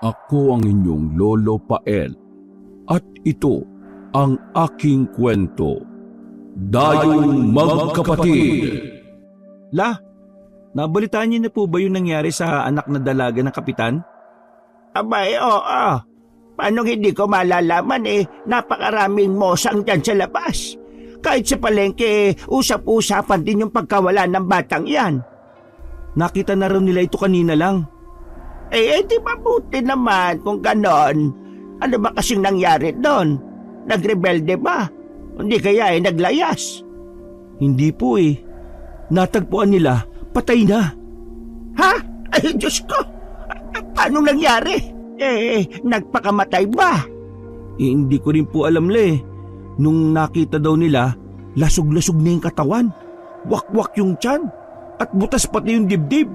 Ako ang inyong Lolo Pael at ito ang aking kwento. Dayong Magkapatid. La, nabalitaan niyo na po ba yung nangyari sa anak na dalaga ng kapitan? Abay, oo. Paano hindi ko malalaman napakaraming mosang dyan sa labas. Kahit sa palengke, usap-usapan din yung pagkawala ng batang yan. Nakita na raw nila ito kanina lang. Di mabuti naman kung ganon. Ano ba kasing nangyari doon? Nagrebelde ba? Hindi kaya naglayas? Hindi po Natagpuan nila, patay na. Ha? Ay, Diyos ko! Paano nangyari? Nagpakamatay ba? Hindi ko rin po alam Nung nakita daw nila, lasog-lasog na yung katawan. Wakwak yung tiyan. At butas pati yung dibdib.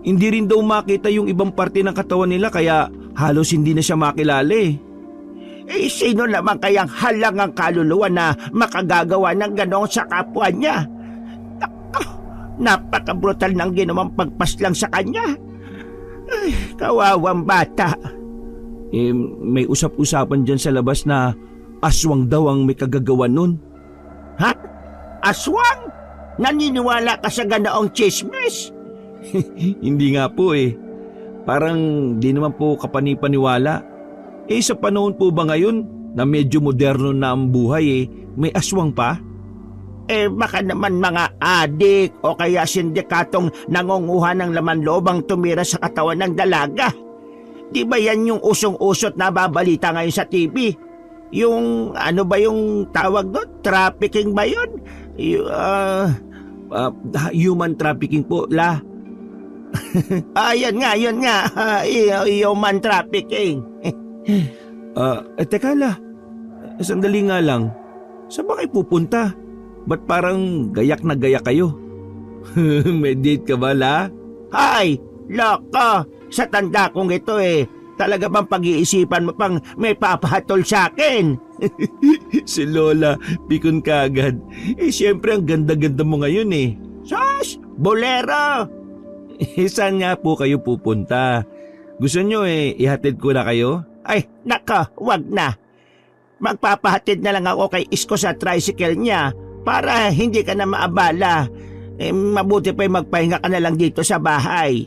Hindi rin daw makita yung ibang parte ng katawan nila kaya halos hindi na siya makilala Sino naman kayang halang ang kaluluwa na makagagawa ng ganon sa kapwa niya? Napaka-brutal ng ginawang pagpaslang sa kanya. Ay, kawawang bata. May usap-usapan dyan sa labas na aswang daw ang may kagagawa nun. Ha? Aswang? Naniniwala ka sa ganoong chismis? Hindi nga po Parang di naman po kapanipaniwala. Sa panahon po ba ngayon na medyo moderno na ang buhay may aswang pa? Baka naman mga adik o kaya sindikatong nangunguha ng laman loob ang tumira sa katawan ng dalaga. Di ba yan yung usong-usot na babalita ngayon sa TV? Yung ano ba yung tawag doon? Trafficking ba yun? Human trafficking po, La. Yun nga. Human trafficking. Teka La, sandali nga lang. Saan ba kayo pupunta? Ba't parang gayak na gayak kayo? May date ka ba, La? Hay, loko! Sa tanda kong ito talaga bang pag-iisipan mo pang may papahatol sa akin? Si Lola, pikon ka agad. Siyempre ang ganda-ganda mo ngayon Sus! Bolero! Saan nga po kayo pupunta? Gusto nyo ihatid ko na kayo? Ay, naka, wag na. Magpapahatid na lang ako kay Isko sa tricycle niya para hindi ka na maabala. Mabuti pa magpahinga ka na lang dito sa bahay.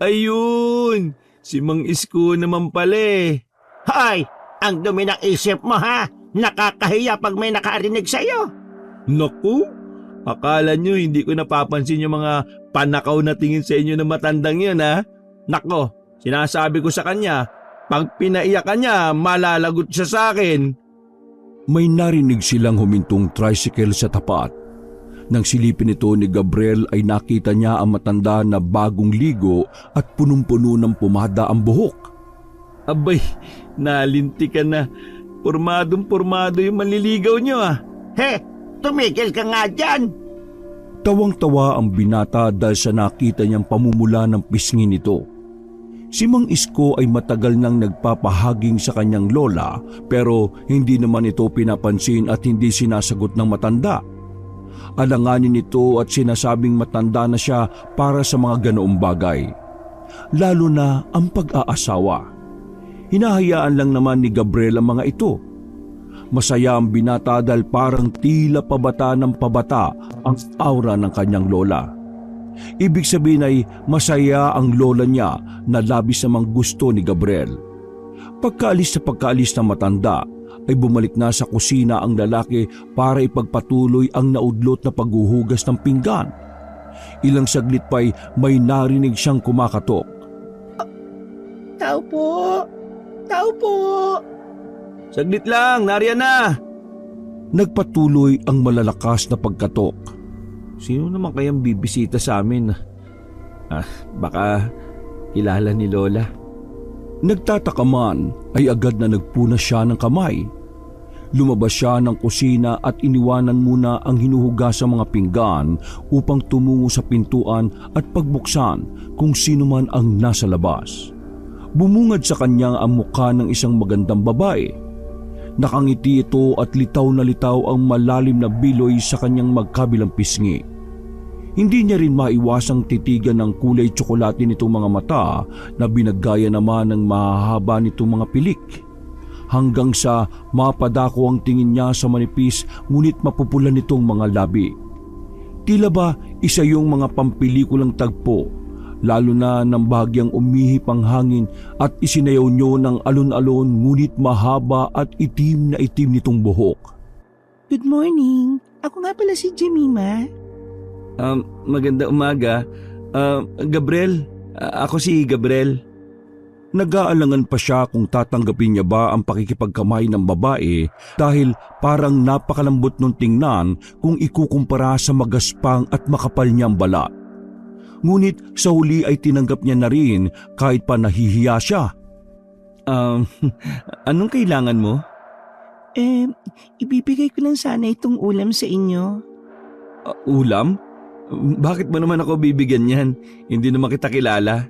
Ayun! Si Mang Isko naman pala Hoy! Ang dumi ng isip mo ha! Nakakahiya pag may nakarinig sa'yo. Naku! Akala nyo hindi ko napapansin yung mga panakaw na tingin sa inyo ng matandang yun ha? Nako! Sinasabi ko sa kanya, pag pinaiyak ka niya, malalagot siya sa akin. May narinig silang humintong tricycle sa tapat. Nang silipin ito ni Gabriel ay nakita niya ang matanda na bagong ligo at punong-puno ng pumada ang buhok. Abay, nalinti ka na. Pormadong-pormado yung manliligaw niyo Tumigil ka nga dyan. Tawang-tawa ang binata dahil sa nakita niyang pamumula ng pisngi nito. Si Mang Isko ay matagal nang nagpapahaging sa kanyang lola pero hindi naman ito pinapansin at hindi sinasagot ng matanda. Alanganin nito at sinasabing matanda na siya para sa mga ganoong bagay. Lalo na ang pag-aasawa. Hinahayaan lang naman ni Gabriel ang mga ito. Masaya ang binata dahil parang tila pabata ng pabata ang aura ng kanyang lola. Ibig sabihin ay masaya ang lola niya na labis namang gusto ni Gabriel. Pagkaalis ng matanda, ay bumalik na sa kusina ang lalaki para ipagpatuloy ang naudlot na paghuhugas ng pinggan. Ilang saglit pa'y may narinig siyang kumakatok. Tao po! Saglit lang, nariyan na! Nagpatuloy ang malalakas na pagkatok. Sino naman kayang bibisita sa amin? Baka kilala ni Lola. Nagtataka man ay agad na nagpuna siya ng kamay. Lumabas siya ng kusina at iniwanan muna ang hinuhugasang mga pinggan upang tumungo sa pintuan at pagbuksan kung sino man ang nasa labas. Bumungad sa kanya ang mukha ng isang magandang babae. Nakangiti ito at litaw na litaw ang malalim na biloy sa kanyang magkabilang pisngi. Hindi niya rin maiwasang titigan ng kulay tsokolate nitong mga mata na binagaya naman ng mahahaba nitong mga pilik. Hanggang sa mapadako ang tingin niya sa manipis ngunit mapupula nitong mga labi. Tila ba isa yung mga pampelikulang tagpo, lalo na nang bahagyang umihip ang hangin at isinayaw niyo ng alon-alon ngunit mahaba at itim na itim nitong buhok. Good morning. Ako nga pala si Jemima. Maganda umaga. Gabriel, ako si Gabriel. Nag-aalangan pa siya kung tatanggapin niya ba ang pakikipagkamay ng babae dahil parang napakalambot nung tingnan kung ikukumpara sa magaspang at makapal niyang balat. Ngunit sa huli ay tinanggap niya na rin kahit pa nahihiya siya. Anong kailangan mo? Ibibigay ko lang sana itong ulam sa inyo. Ulam? Bakit mo naman ako bibigyan yan? Hindi naman kita kilala.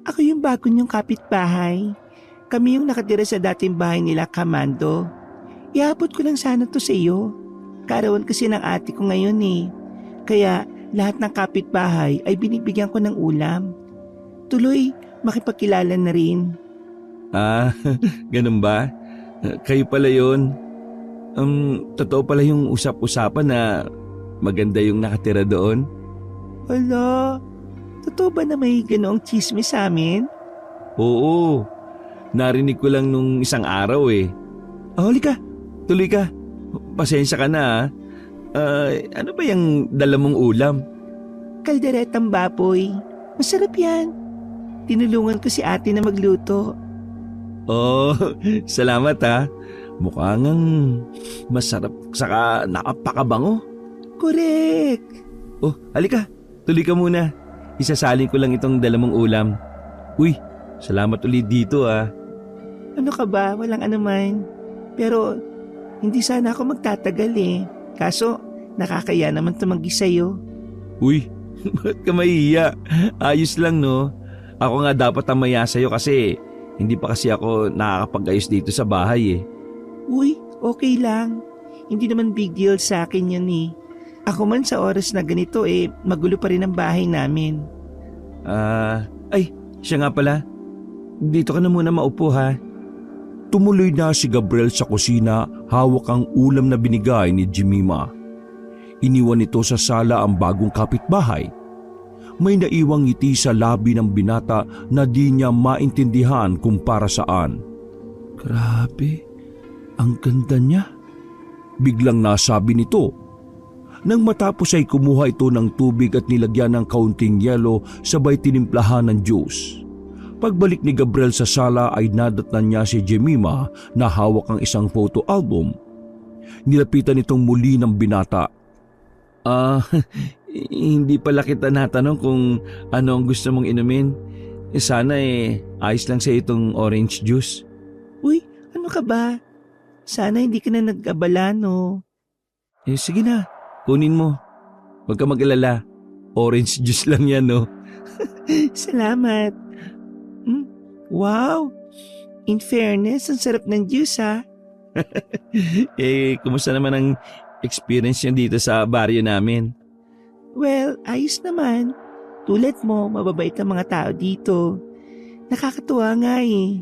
Ako yung bago niyong kapitbahay. Kami yung nakatira sa dating bahay nila, Kamando. Iabot ko lang sana to sa iyo. Karawan kasi ng ate ko ngayon eh. Kaya lahat ng kapitbahay ay binibigyan ko ng ulam. Tuloy, makipagkilala na rin. Ganun ba? Kayo pala yun. Totoo pala yung usap-usapan na maganda yung nakatira doon? Wala. Totoo ba na may ganoong chismis sa amin? Oo. Narinig ko lang nung isang araw eh. Huli ka. Tuloy ka. Pasensya ka na ano ba yung dala mong ulam? Kalderetang baboy. Masarap yan. Tinulungan ko si ate na magluto. Oh, salamat ha. Mukhang masarap saka napakabango. Correct. Oh, halika. Tuloy ka muna. Isasalin ko lang itong dala mong ulam. Uy, salamat ulit dito ah. Ano ka ba? Walang anuman. Pero hindi sana ako magtatagal eh. Kaso nakakaya naman tumanggi sa'yo. Uy, ba't ka mahihiya? Ayos lang no. Ako nga dapat ang maya sa'yo kasi hindi pa kasi ako nakakapag-ayos dito sa bahay eh. Uy, okay lang. Hindi naman big deal sa akin yan eh. Ako man sa oras na ganito eh, magulo pa rin ang bahay namin. Siya nga pala. Dito ka na muna maupo ha. Tumuloy na si Gabriel sa kusina, hawak ang ulam na binigay ni Jemima. Iniwan nito sa sala ang bagong kapitbahay. May naiwang ngiti sa labi ng binata na di niya maintindihan kung para saan. Grabe, ang ganda niya. Biglang nasabi nito. Nang matapos ay kumuha ito ng tubig at nilagyan ng kaunting yelo sabay tinimplahan ng juice. Pagbalik ni Gabriel sa sala ay nadatnan niya si Jemima na hawak ang isang photo album. Nilapitan itong muli ng binata. Hindi pala kita natanong kung ano ang gusto mong inumin. Sana ayos lang sa itong orange juice. Uy, ano ka ba? Sana hindi ka na nag-abala no. Sige na, kunin mo. Huwag ka mag-alala. Orange juice lang yan no. Salamat. Wow! In fairness, ang sarap ng juice ha. Kumusta naman ang experience niyo dito sa baryo namin? Well, ayos naman. Tulad mo, mababait ang mga tao dito. Nakakatuwa nga eh.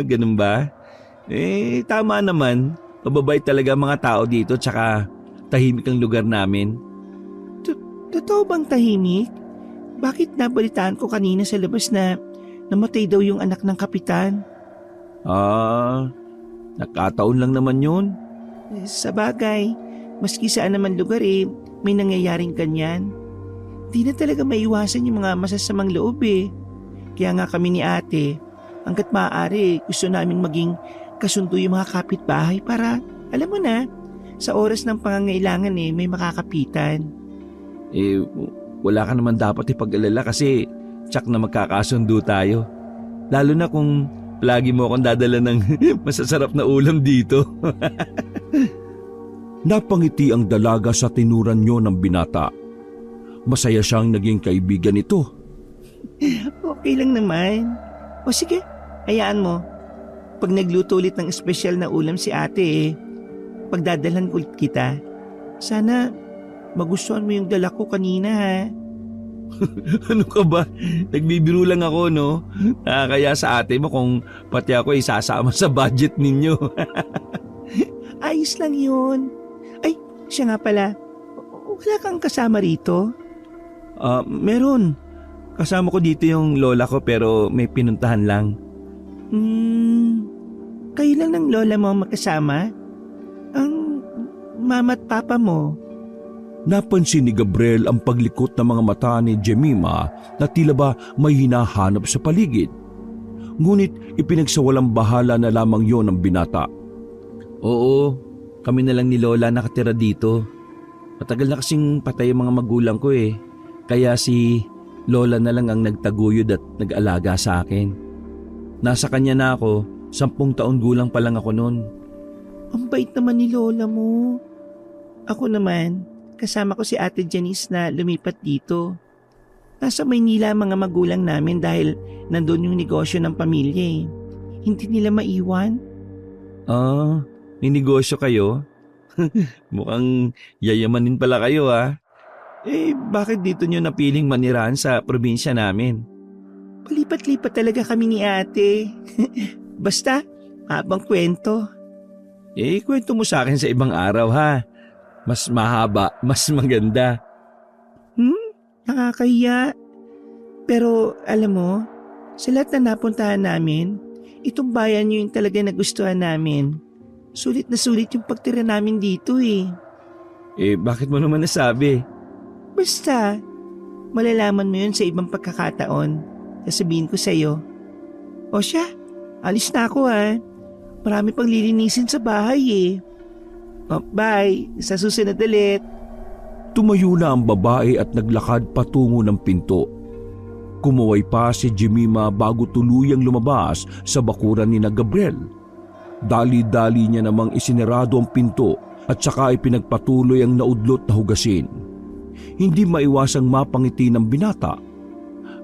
Ganun ba? Tama naman. Mababait talaga ang mga tao dito tsaka tahimik ang lugar namin. Totoo bang tahimik? Bakit nabalitaan ko kanina sa labas na namatay daw yung anak ng kapitan? Nakataon lang naman yun. Sa bagay, maski saan naman lugar may nangyayaring ganyan. Di na talaga maiwasan yung mga masasamang loob eh. Kaya nga kami ni ate, hanggat maaari gusto namin maging kasundo yung mga kapitbahay para, alam mo na, sa oras ng pangangailangan may makakapitan. Wala ka naman dapat ipag-alala kasi tsak na magkakasundo tayo. Lalo na kung lagi mo akong dadala ng masasarap na ulam dito. Napangiti ang dalaga sa tinuran niyo ng binata. Masaya siyang naging kaibigan nito. Okay lang naman. O sige, hayaan mo. Pag nagluto ulit ng espesyal na ulam si ate pagdadalhan ulit kita. Sana magustuhan mo yung dala ko kanina ha. Ano ka ba? Nagbibiro lang ako, no? Kaya sa ate mo kung pati ako isasama sa budget ninyo. Ayos lang yun. Ay, siya nga pala. Wala kang kasama rito? Meron. Kasama ko dito yung lola ko pero may pinuntahan lang. Kayo lang ng lola mo magkasama? Ang mama at papa mo? Napansin ni Gabriel ang paglikot ng mga mata ni Jemima na tila ba may hinahanap sa paligid. Ngunit ipinagsawalang bahala na lamang yon ng binata. Oo, kami na lang ni Lola nakatira dito. Matagal na kasing patay ang mga magulang ko eh. Kaya si Lola na lang ang nagtaguyod at nag-alaga sa akin. Nasa kanya na ako, 10 taon gulang pa lang ako noon. Ang bait naman ni Lola mo. Ako naman, kasama ko si Ate Janice na lumipat dito. Nasa Maynila ang mga magulang namin dahil nandun yung negosyo ng pamilya eh. Hindi nila maiwan. May negosyo kayo? Mukhang yayamanin pala kayo ah. Bakit dito nyo napiling manirahan sa probinsya namin? Palipat-lipat talaga kami ni ate. Basta, habang kwento. Kwento mo sa akin sa ibang araw ha. Mas mahaba, mas maganda. Nakakahiya. Pero alam mo, sa lahat na napuntahan namin, itong bayan nyo yung talaga nagustuhan namin. Sulit na sulit yung pagtira namin dito eh. Bakit mo naman nasabi? Basta, malalaman mo yun sa ibang pagkakataon. Sasabihin ko sa'yo. O siya, alis na ako ha. Marami pang lilinisin sa bahay eh. Bye, sa susunod ulit. Tumayo na ang babae at naglakad patungo ng pinto. Kumuway pa si Jemima bago tuluyang lumabas sa bakuran ni na Gabriel. Dali-dali niya namang isinarado ang pinto at saka ay pinagpatuloy ang naudlot na hugasin. Hindi maiwasang mapangiti ng binata.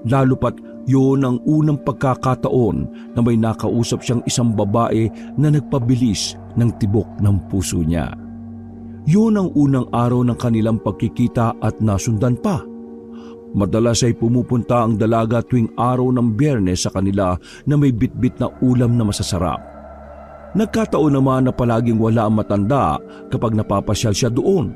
Lalo pat yun ang unang pagkakataon na may nakausap siyang isang babae na nagpabilis ng tibok ng puso niya. Yun ang unang araw ng kanilang pagkikita at nasundan pa. Madalas ay pumupunta ang dalaga tuwing araw ng Biyernes sa kanila na may bitbit na ulam na masasarap. Nagkataon naman na palaging wala ang matanda kapag napapasyal siya doon.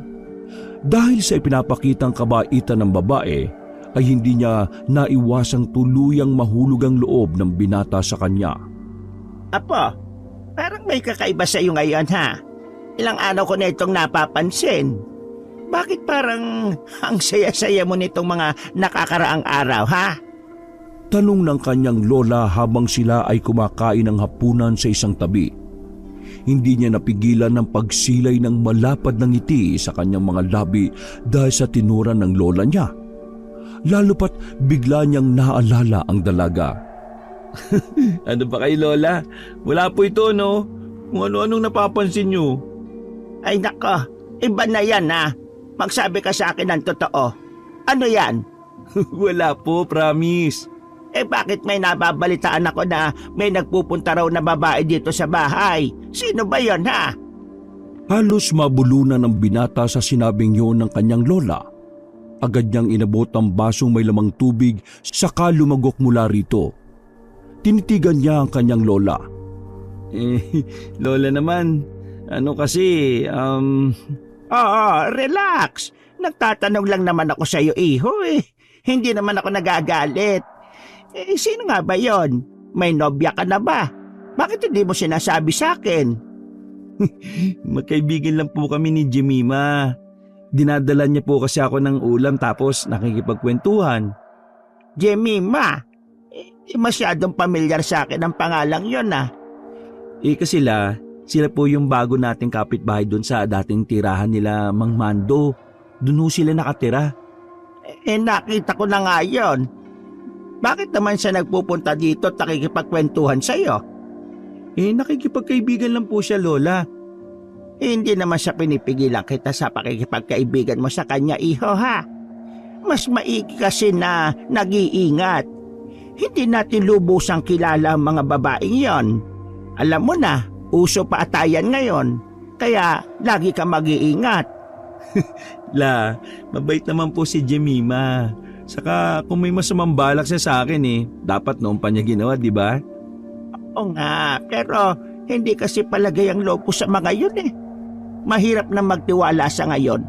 Dahil sa ipinapakitang kabaitan ng babae, ay hindi niya naiwasang tuluyang mahulog ang loob ng binata sa kanya. Apo, parang may kakaiba sa iyo ngayon ha. Ilang araw ko na itong napapansin. Bakit parang ang saya-saya mo nitong mga nakakaraang araw ha? Tanong ng kanyang lola habang sila ay kumakain ng hapunan sa isang tabi. Hindi niya napigilan ng pagsilay ng malapad ng ngiti sa kanyang mga labi dahil sa tinuran ng lola niya. Lalo pat bigla niyang naalala ang dalaga. Ano ba kay Lola? Wala po ito no? Kung ano-anong napapansin nyo. Ay nako, iba na yan ha. Magsabi ka sa akin ng totoo. Ano yan? Wala po, promise. Bakit may nababalitaan ako na may nagpupunta raw na babae dito sa bahay? Sino ba yon ha? Halos mabulunan ng binata sa sinabing yun ng kanyang lola. Agad niyang inabot ang basong may lamang tubig saka lumagok mula rito. Tinitigan niya ang kanyang lola. Lola naman, ano kasi, relax. Nagtatanong lang naman ako sa iyo, iho eh. Hindi naman ako nagagalit. Sino nga ba yon? May nobya ka na ba? Bakit hindi mo sinasabi sa akin? Magkaibigan lang po kami ni Jemima. Dinadala niya po kasi ako ng ulam tapos nakikipagkwentuhan. Jemima? Masyadong pamilyar sa akin ang pangalang yon ah. Kasi sila po yung bago nating kapitbahay doon sa dating tirahan nila Mang Mando. Doon ho sila nakatira. Nakita ko na nga yon. Bakit naman siya nagpupunta dito at nakikipagkwentuhan sa'yo? Nakikipagkaibigan lang po siya, Lola. Hindi naman siya pinipigilan kita sa pakikipagkaibigan mo sa kanya, iho ha. Mas maigi kasi na nag-iingat. Hindi natin lubusang kilala ang mga babaeng yon. Alam mo na, uso pa atayan ngayon. Kaya lagi ka mag-iingat. La, mabait naman po si Jemima. Saka kung may masamang balak siya sa akin dapat noon pa niya ginawa, di ba? O nga, pero hindi kasi palagay ang loob ko sa mga yun Mahirap na magtiwala sa ngayon.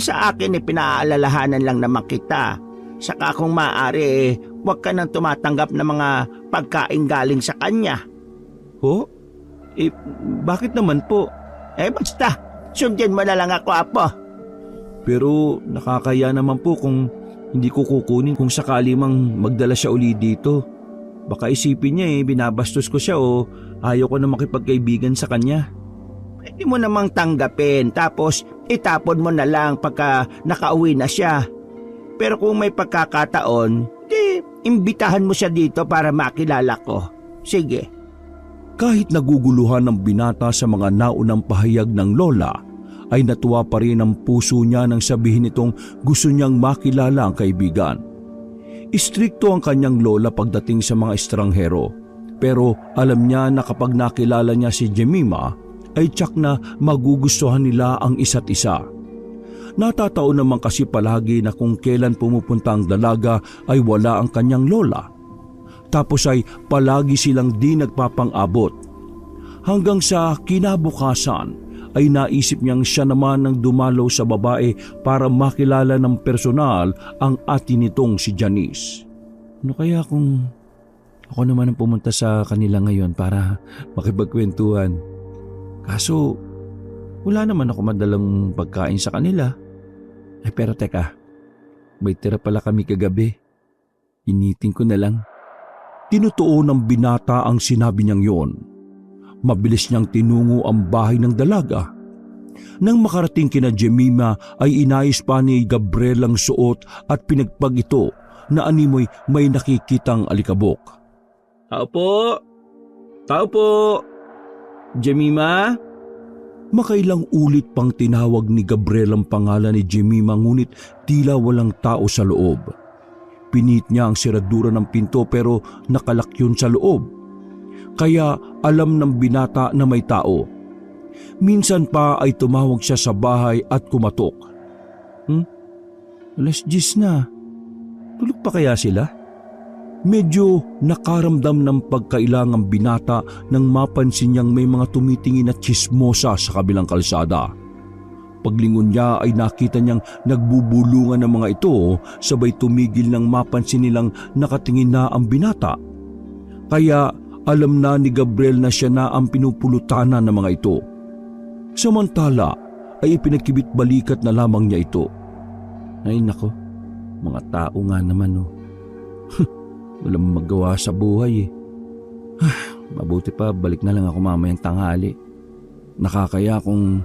Sa akin pinaalalahanan lang naman kita. Saka kung maaari huwag ka nang tumatanggap ng mga pagkain galing sa kanya. Ho? Bakit naman po? Basta, sundin mo na lang ako, Apo. Pero nakakaya naman po kung hindi ko kukunin kung sakali mang magdala siya uli dito. Baka isipin niya binabastos ko siya o ayaw ko na makipagkaibigan sa kanya. Pwede mo namang tanggapin tapos itapon mo na lang pagka nakauwi na siya. Pero kung may pagkakataon, imbitahan mo siya dito para makilala ko. Sige. Kahit naguguluhan ng binata sa mga naunang pahayag ng lola, ay natuwa pa rin ang puso niya nang sabihin nitong gusto niyang makilala ang kaibigan. Istrikto ang kanyang lola pagdating sa mga estranghero, pero alam niya na kapag nakilala niya si Jemima, ay tiyak na magugustuhan nila ang isa't isa. Natataon naman kasi palagi na kung kailan pumupunta ang dalaga ay wala ang kanyang lola. Tapos ay palagi silang di nagpapang-abot. Hanggang sa kinabukasan ay naisip niyang siya naman ang dumalaw sa babae para makilala ng personal ang ate nitong si Janice. Ano kaya kung ako naman ang pumunta sa kanila ngayon para makipagkwentuhan? Kaso wala naman ako madalang pagkain sa kanila. Pero teka, may tira pala kami kagabi. Initin ko na lang. Tinutuo ng binata ang sinabi niyang yon. Mabilis niyang tinungo ang bahay ng dalaga. Nang makarating kina Jemima ay inayos pa ni Gabriel ang suot at pinagpag ito na animoy may nakikitang alikabok. Tao po! Tao po! Jemima? Makailang ulit pang tinawag ni Gabriel ang pangalan ni Jemima ngunit tila walang tao sa loob. Pinit niya ang siradura ng pinto pero nakalak yun sa loob. Kaya alam ng binata na may tao. Minsan pa ay tumawag siya sa bahay at kumatok. 10:00 na. Tulog pa kaya sila? Medyo nakaramdam ng pagkailangang binata nang mapansin niyang may mga tumitingin at tsismosa sa kabilang kalsada. Paglingon niya ay nakita niyang nagbubulungan ng mga ito sabay tumigil nang mapansin nilang nakatingin na ang binata. Kaya alam na ni Gabriel na siya na ang pinupulutanan ng mga ito. Samantala ay ipinagkibit balikat na lamang niya ito. Ay nako, mga tao nga naman Walang magawa sa buhay Mabuti pa balik na lang ako mamayang tanghali. Nakakaya kung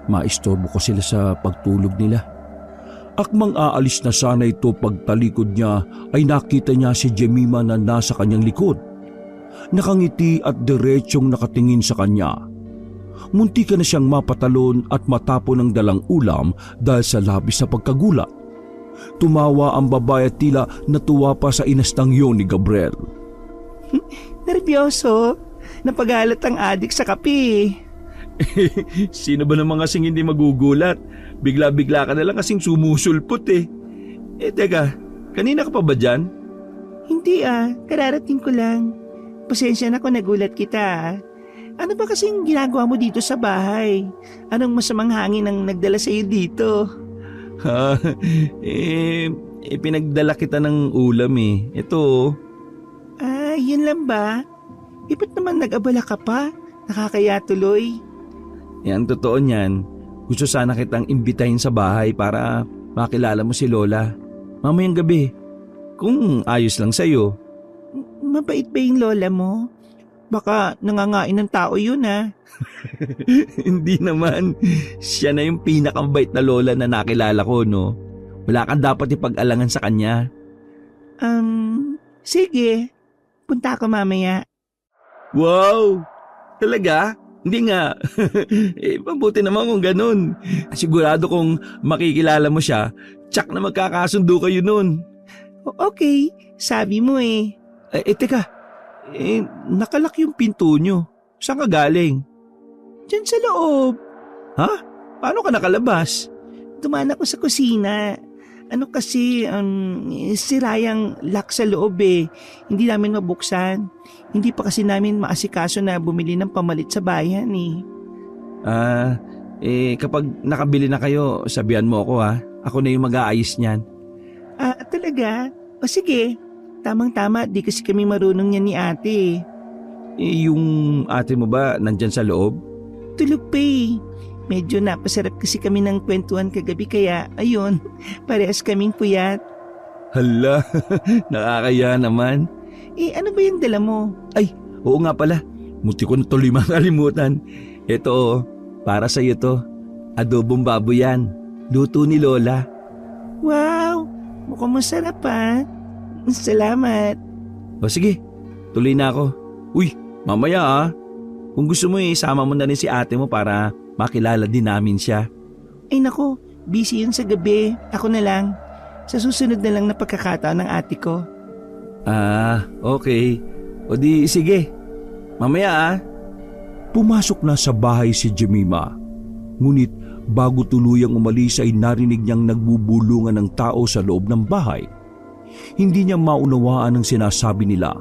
maistorbo ko sila sa pagtulog nila. Akmang aalis na sana ito pagtalikod niya ay nakita niya si Jemima na nasa kanyang likod. Nakangiti at diretsyong nakatingin sa kanya. Munti ka na siyang mapatalon at matapon ng dalang ulam dahil sa labis na pagkagulat. Tumawa ang babae at tila natuwa pa sa inastang yun ni Gabriel. Nervyoso. Napagalat ang adik sa kape. Sino ba namang kasing hindi magugulat? Bigla-bigla ka na lang kasing sumusulpot Teka, kanina ka pa ba dyan? Hindi kararating ko lang. Pasensya na kung nagulat kita. Ano ba kasing ginagawa mo dito sa bahay? Anong masamang hangin ang nagdala sa iyo dito? Pinagdala kita ng ulam Ito. Yun lang ba? Ba't naman nag-abala ka pa? Nakakaya tuloy. Ang totoo niyan, gusto sana kitang imbitahin sa bahay para makilala mo si Lola. Mamayang gabi, kung ayos lang sa'yo. Mabait ba yung lola mo? Baka nangangain ng tao yun Hindi naman. Siya na yung pinakamabait na lola na nakilala ko, no? Wala kang dapat ipag-alangan sa kanya. Sige. Punta ako mamaya. Wow! Talaga? Hindi nga. Mabuti naman kung ganun. Sigurado kung makikilala mo siya, tsak na magkakasundo kayo nun. Okay, sabi mo Teka. Nakalak yung pinto nyo. Saan ka galing? Diyan sa loob. Ha? Paano ka nakalabas? dumaan ako sa kusina. Ano kasi, sira yung lock sa loob eh. Hindi namin mabuksan. Hindi pa kasi namin maasikaso na bumili ng pamalit sa bayan eh. Kapag nakabili na kayo, sabihan mo ako ha. Ako na yung mag-aayos niyan. Talaga? O sige, tamang-tama, di kasi kami marunong yan ni ate. Yung ate mo ba nandyan sa loob? Tulog pa eh. Medyo napasarap kasi kami ng kwentuhan kagabi kaya ayun, parehas kaming puyat. Hala, nakakaya naman. Ano ba yung dala mo? Ay, oo nga pala. Munti ko na tuloy makalimutan. Ito para sa iyo to. Adobong baboy yan. Luto ni Lola. Wow, mukhang masarap ha. Salamat. O sige, tuloy na ako. Uy, mamaya ah. Kung gusto mo isama mo na rin si ate mo para makilala din namin siya. Ay nako, busy yun sa gabi. Ako na lang. Sa susunod na lang na pagkakataon ng ate ko. Okay. O di sige. Mamaya ah. Pumasok na sa bahay si Jemima. Ngunit bago tuluyang umalis ay narinig niyang nagbubulungan ng tao sa loob ng bahay. Hindi niya maunawaan ang sinasabi nila.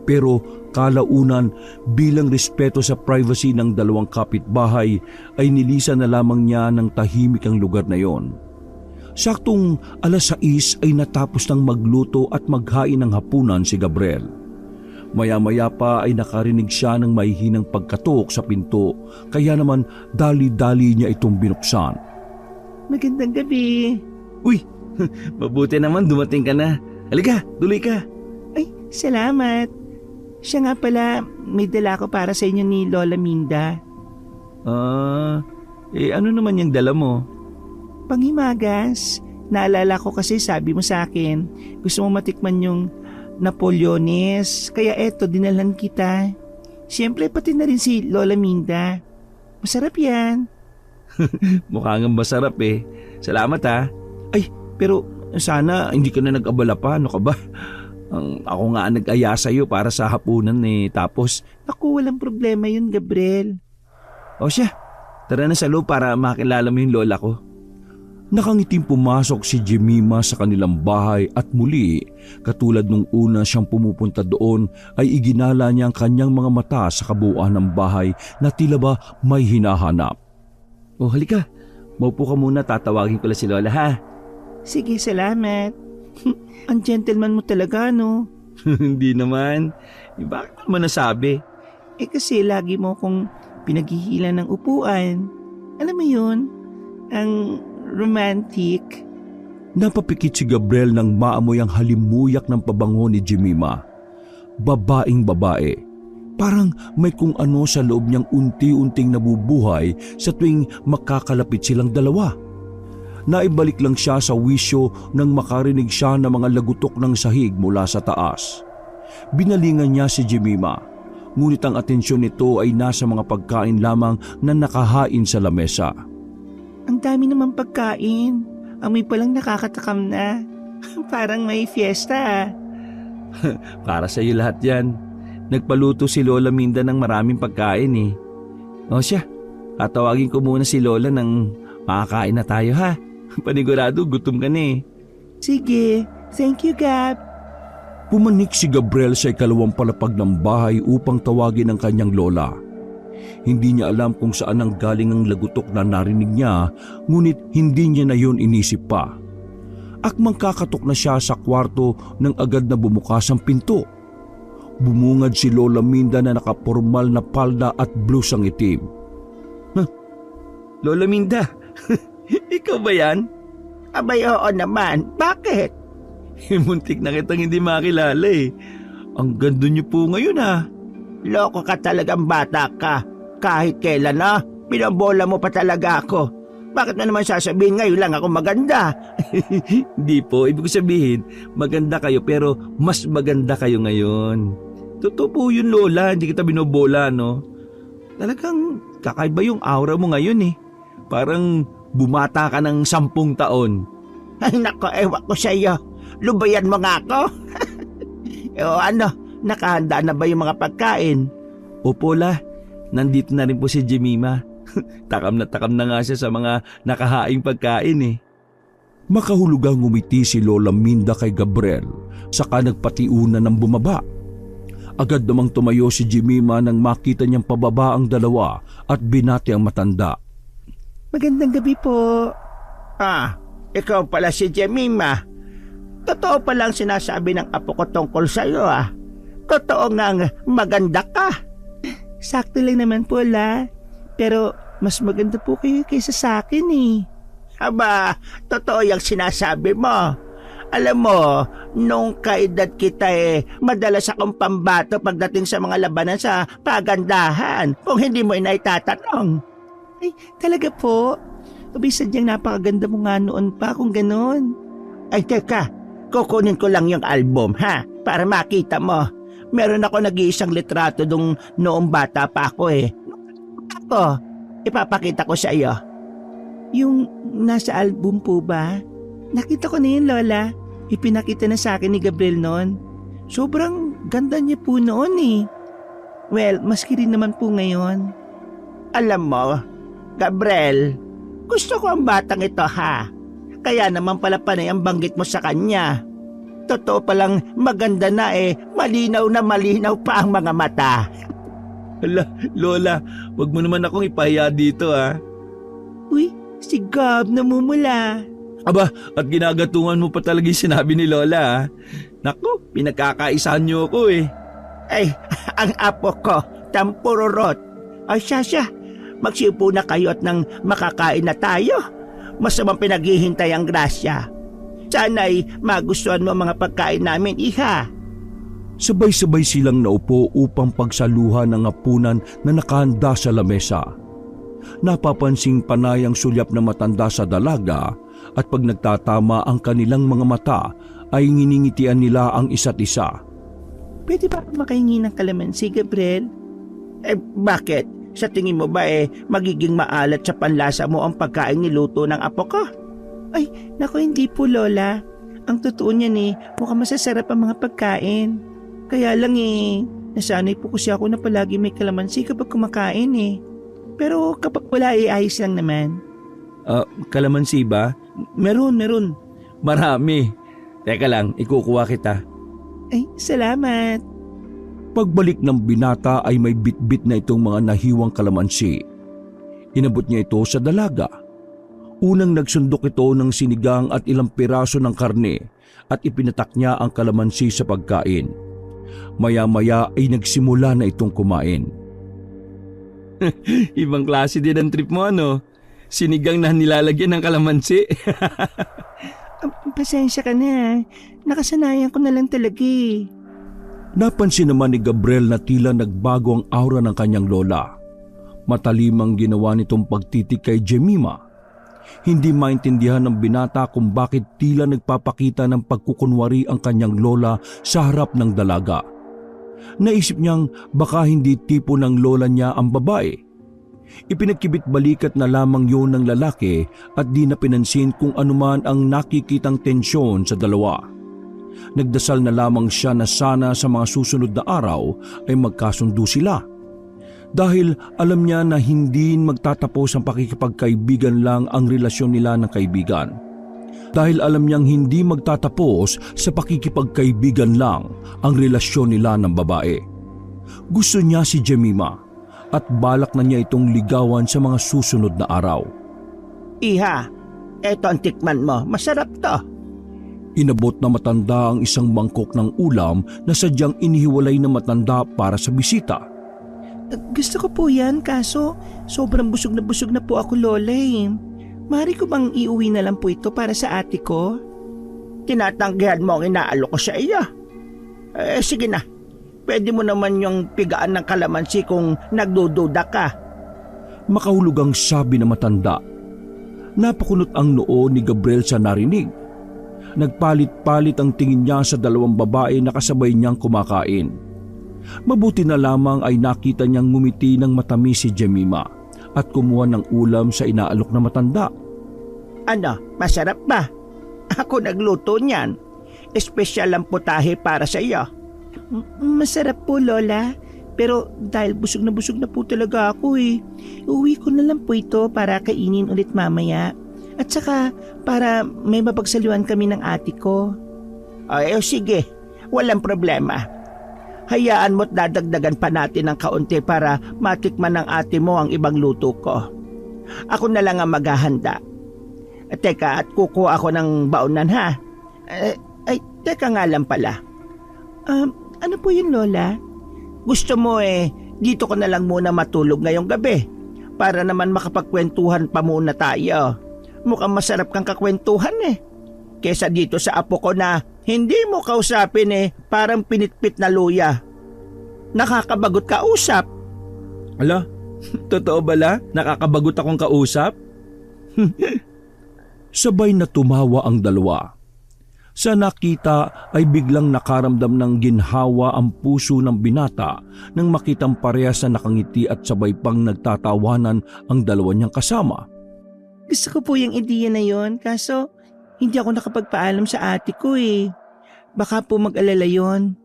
Pero kalaunan bilang respeto sa privacy ng dalawang kapitbahay ay nilisan na lamang niya ng tahimik ang lugar na yon. Saktong 6:00 ay natapos ng magluto at maghain ng hapunan si Gabriel. Maya-maya pa ay nakarinig siya ng mahihinang pagkatok sa pinto kaya naman dali-dali niya itong binuksan. Magandang gabi. Uy, mabuti naman dumating ka na. Halika, tuloy ka. Ay, salamat. Siya nga pala, may dala ko para sa inyo ni Lola Minda. Ano naman yung dala mo? Panghimagas. Naalala ko kasi sabi mo sa akin, gusto mo matikman yung Napoleones. Kaya eto, dinalhan kita. Siyempre, pati na rin si Lola Minda. Masarap yan. Mukhang masarap eh. Salamat ha. Ay, pero sana hindi ka na nag-abala pa. Ano ka ba? Ako nga nag-aya sa'yo para sa hapunan eh. Tapos, Naku, walang problema yun, Gabriel. o siya, tara na sa loob para makilala mo yung lola ko. Nakangiting pumasok si Jemima sa kanilang bahay at muli, katulad nung una siyang pumupunta doon, ay iginala niya ang kanyang mga mata sa kabuuan ng bahay na tila ba may hinahanap. O halika, maupo ka muna, tatawagin ko lang si lola ha. Sige, salamat. Ang gentleman mo talaga, no? Hindi naman. Bakit naman nasabi? Kasi lagi mo kong pinaghihila ng upuan. Alam mo yun? Ang romantic. Napapikit si Gabriel nang maamoy ang halimuyak ng pabango ni Jemima. Babaeng babae. Parang may kung ano sa loob niyang unti-unting nabubuhay sa tuwing makakalapit silang dalawa. Naibalik lang siya sa wisyo nang makarinig siya ng mga lagutok ng sahig mula sa taas. Binalingan niya si Jemima, ngunit ang atensyon nito ay nasa mga pagkain lamang na nakahain sa lamesa. Ang dami naman pagkain. Amoy palang nakakatakam na. Parang may fiesta. Para sa iyo lahat yan. Nagpaluto si Lola Minda ng maraming pagkain eh. O siya, tatawagin ko muna si Lola nang makakain na tayo ha. Panigurado, gutom ka na eh. Sige, thank you, Gab. Pumanik si Gabriel sa ikalawang palapag ng bahay upang tawagin ang kanyang lola. Hindi niya alam kung saan ang galing ang lagutok na narinig niya, ngunit hindi niya na yun inisip pa. Akmang kakatok na siya sa kwarto nang agad na bumukas ang pinto. Bumungad si Lola Minda na nakapormal na palda at blusang itim. Lola Minda, ikaw ba yan? Abay, oo naman. Bakit? Muntik na kitang hindi makilala eh. Ang ganda niyo po ngayon ha. Loko ka talagang bata ka. Kahit kailan na, pinabola mo pa talaga ako. Bakit mo naman sasabihin ngayon lang ako maganda? Hindi po, ibig sabihin, maganda kayo pero mas maganda kayo ngayon. Totoo po yun Lola, hindi kita binobola no. Talagang kakaiba yung aura mo ngayon eh. Parang bumata ka ng 10 taon. Ay nako, ewan ko sa iyo. Lubayan mo nga ako. O ano, nakahanda na ba yung mga pagkain? Opo La, nandito na rin po si Jemima. Takam na nga siya sa mga nakahaing pagkain eh. Makahulugang ngumiti si Lola Minda kay Gabriel, saka nagpatiuna ng bumaba. Agad namang tumayo si Jemima nang makita niyang pababa ang dalawa at binati ang matanda. Magandang gabi po. Ikaw pala si Jemima. Totoo palang sinasabi ng apo ko tungkol sa'yo Totoo ngang maganda ka. Sakto lang naman po, La. Pero mas maganda po kayo kaysa sa akin eh. Aba, totoo yung sinasabi mo. Alam mo, nung kaedad kita madalas akong pambato pagdating sa mga labanan sa pagandahan kung hindi mo inaitatanong. Ay, talaga po? Abay, sadyang napakaganda mo nga noon pa kung ganon. Ay teka, kukunin ko lang yung album para makita mo. Meron ako nag-iisang litrato noong bata pa ako Ako, ipapakita ko sa iyo. Yung nasa album po ba? Nakita ko na yun, Lola. Ipinakita na sa akin ni Gabriel noon. Sobrang ganda niya po noon eh. Well, maski rin naman po ngayon. Alam mo, Gabriel, gusto ko ang batang ito Kaya naman pala panay ang banggit mo sa kanya. Totoo palang maganda na malinaw na malinaw pa ang mga mata. Hala, Lola, wag mo naman akong ipahiya dito Uy, si Gab namumula. Aba, at ginagatungan mo pa talaga yung sinabi ni Lola Naku, pinagkakaisahan niyo ako Ay, ang apo ko, tampururot. Ay siya, magsiupo na kayo at nang makakain na tayo. Masamang pinaghihintay ang grasya. Sana'y magustuhan mo mga pagkain namin, iha. Sabay-sabay silang naupo upang pagsaluhan ng hapunan na nakahanda sa lamesa. Napapansing panay ang sulyap na matanda sa dalaga at pag nagtatama ang kanilang mga mata ay nginingitian nila ang isa't isa. Pwede ba ako makahingi ng kalamansi, Gabriel? Bakit? Sa tingin mo ba magiging maalat sa panlasa mo ang pagkain niluto ng apo ko? Ay, naku, hindi po, Lola. Ang totoo niyan mukhang masasarap ang mga pagkain. Kaya lang nasanay po kasi ako na palagi may kalamansi kapag kumakain Pero kapag wala ayos lang naman. Kalamansi ba? Meron. Marami. Teka lang, ikukuha kita. Ay, salamat. Pagbalik ng binata ay may bitbit na itong mga nahiwang kalamansi. Inabot niya ito sa dalaga. Unang nagsundok ito ng sinigang at ilang piraso ng karne at ipinatak niya ang kalamansi sa pagkain. Maya-maya ay nagsimula na itong kumain. Ibang klase din ang trip mo Sinigang na nilalagyan ng kalamansi. Pasensya ka na. Nakasanayan ko na lang talaga Napansin naman ni Gabriel na tila nagbago ang aura ng kanyang lola. Matalim ang ginawa nitong pagtitik kay Jemima. Hindi maintindihan ng binata kung bakit tila nagpapakita ng pagkukunwari ang kanyang lola sa harap ng dalaga. Naisip niyang baka hindi tipo ng lola niya ang babae. Ipinagkibit balikat na lamang yun ng lalaki at di na pinansin kung anuman ang nakikitang tensyon sa dalawa. Nagdasal na lamang siya na sana sa mga susunod na araw ay magkasundo sila. Dahil alam niya na hindi magtatapos ang pakikipagkaibigan lang ang relasyon nila ng kaibigan. Dahil alam niyang hindi magtatapos sa pakikipagkaibigan lang ang relasyon nila ng babae. Gusto niya si Jemima at balak na niya itong ligawan sa mga susunod na araw. Iha, eto ang tikman mo. Masarap to. Inabot na matanda ang isang mangkok ng ulam na sadyang inihiwalay na matanda para sa bisita. Gusto ko po yan, kaso sobrang busog na po ako, Lola Mari ko bang iuwi na lang po ito para sa ate ko? Tinatanggihan mo ang inaalok ko sa iyo. Sige na. Pwede mo naman yung pigaan ng kalamansi kung nagdududa ka. Makahulugang sabi na matanda. Napakunot ang noo ni Gabriel sa narinig. Nagpalit-palit ang tingin niya sa dalawang babae na kasabay niyang kumakain. Mabuti na lamang ay nakita niyang ngumiti ng matamis si Jemima at kumuha ng ulam sa inaalok na matanda. Ano, masarap ba? Ako nagluto niyan. Espesyal ang putahe para sa iyo. Masarap po, Lola. Pero dahil busog na po talaga ako eh. Uuwi ko na lang po ito para kainin ulit mamaya. At saka para may mapagsaliwan kami ng ate ko. Ay, sige, walang problema. Hayaan mo't dadagdagan pa natin ng kaunti para matikman ng ate mo ang ibang luto ko. Ako na lang ang maghahanda. Teka, at kukuha ako ng baonan ha. Teka nga lang pala. Ano po yun, Lola? Gusto mo dito ko na lang muna matulog ngayong gabi para naman makapagkwentuhan pa muna tayo. Mukhang masarap kang kakwentuhan kesa dito sa apo ko na hindi mo kausapin parang pinitpit na luya. Nakakabagot kausap. Ala, totoo ba la? Nakakabagot akong kausap? Sabay na tumawa ang dalawa. Sa nakita ay biglang nakaramdam ng ginhawa ang puso ng binata nang makitang parehas na nakangiti at sabay pang nagtatawanan ang dalawa niyang kasama. Gusto ko po yung ideya na yon, kaso hindi ako nakapagpaalam sa ate ko eh. Baka po mag-alala yon.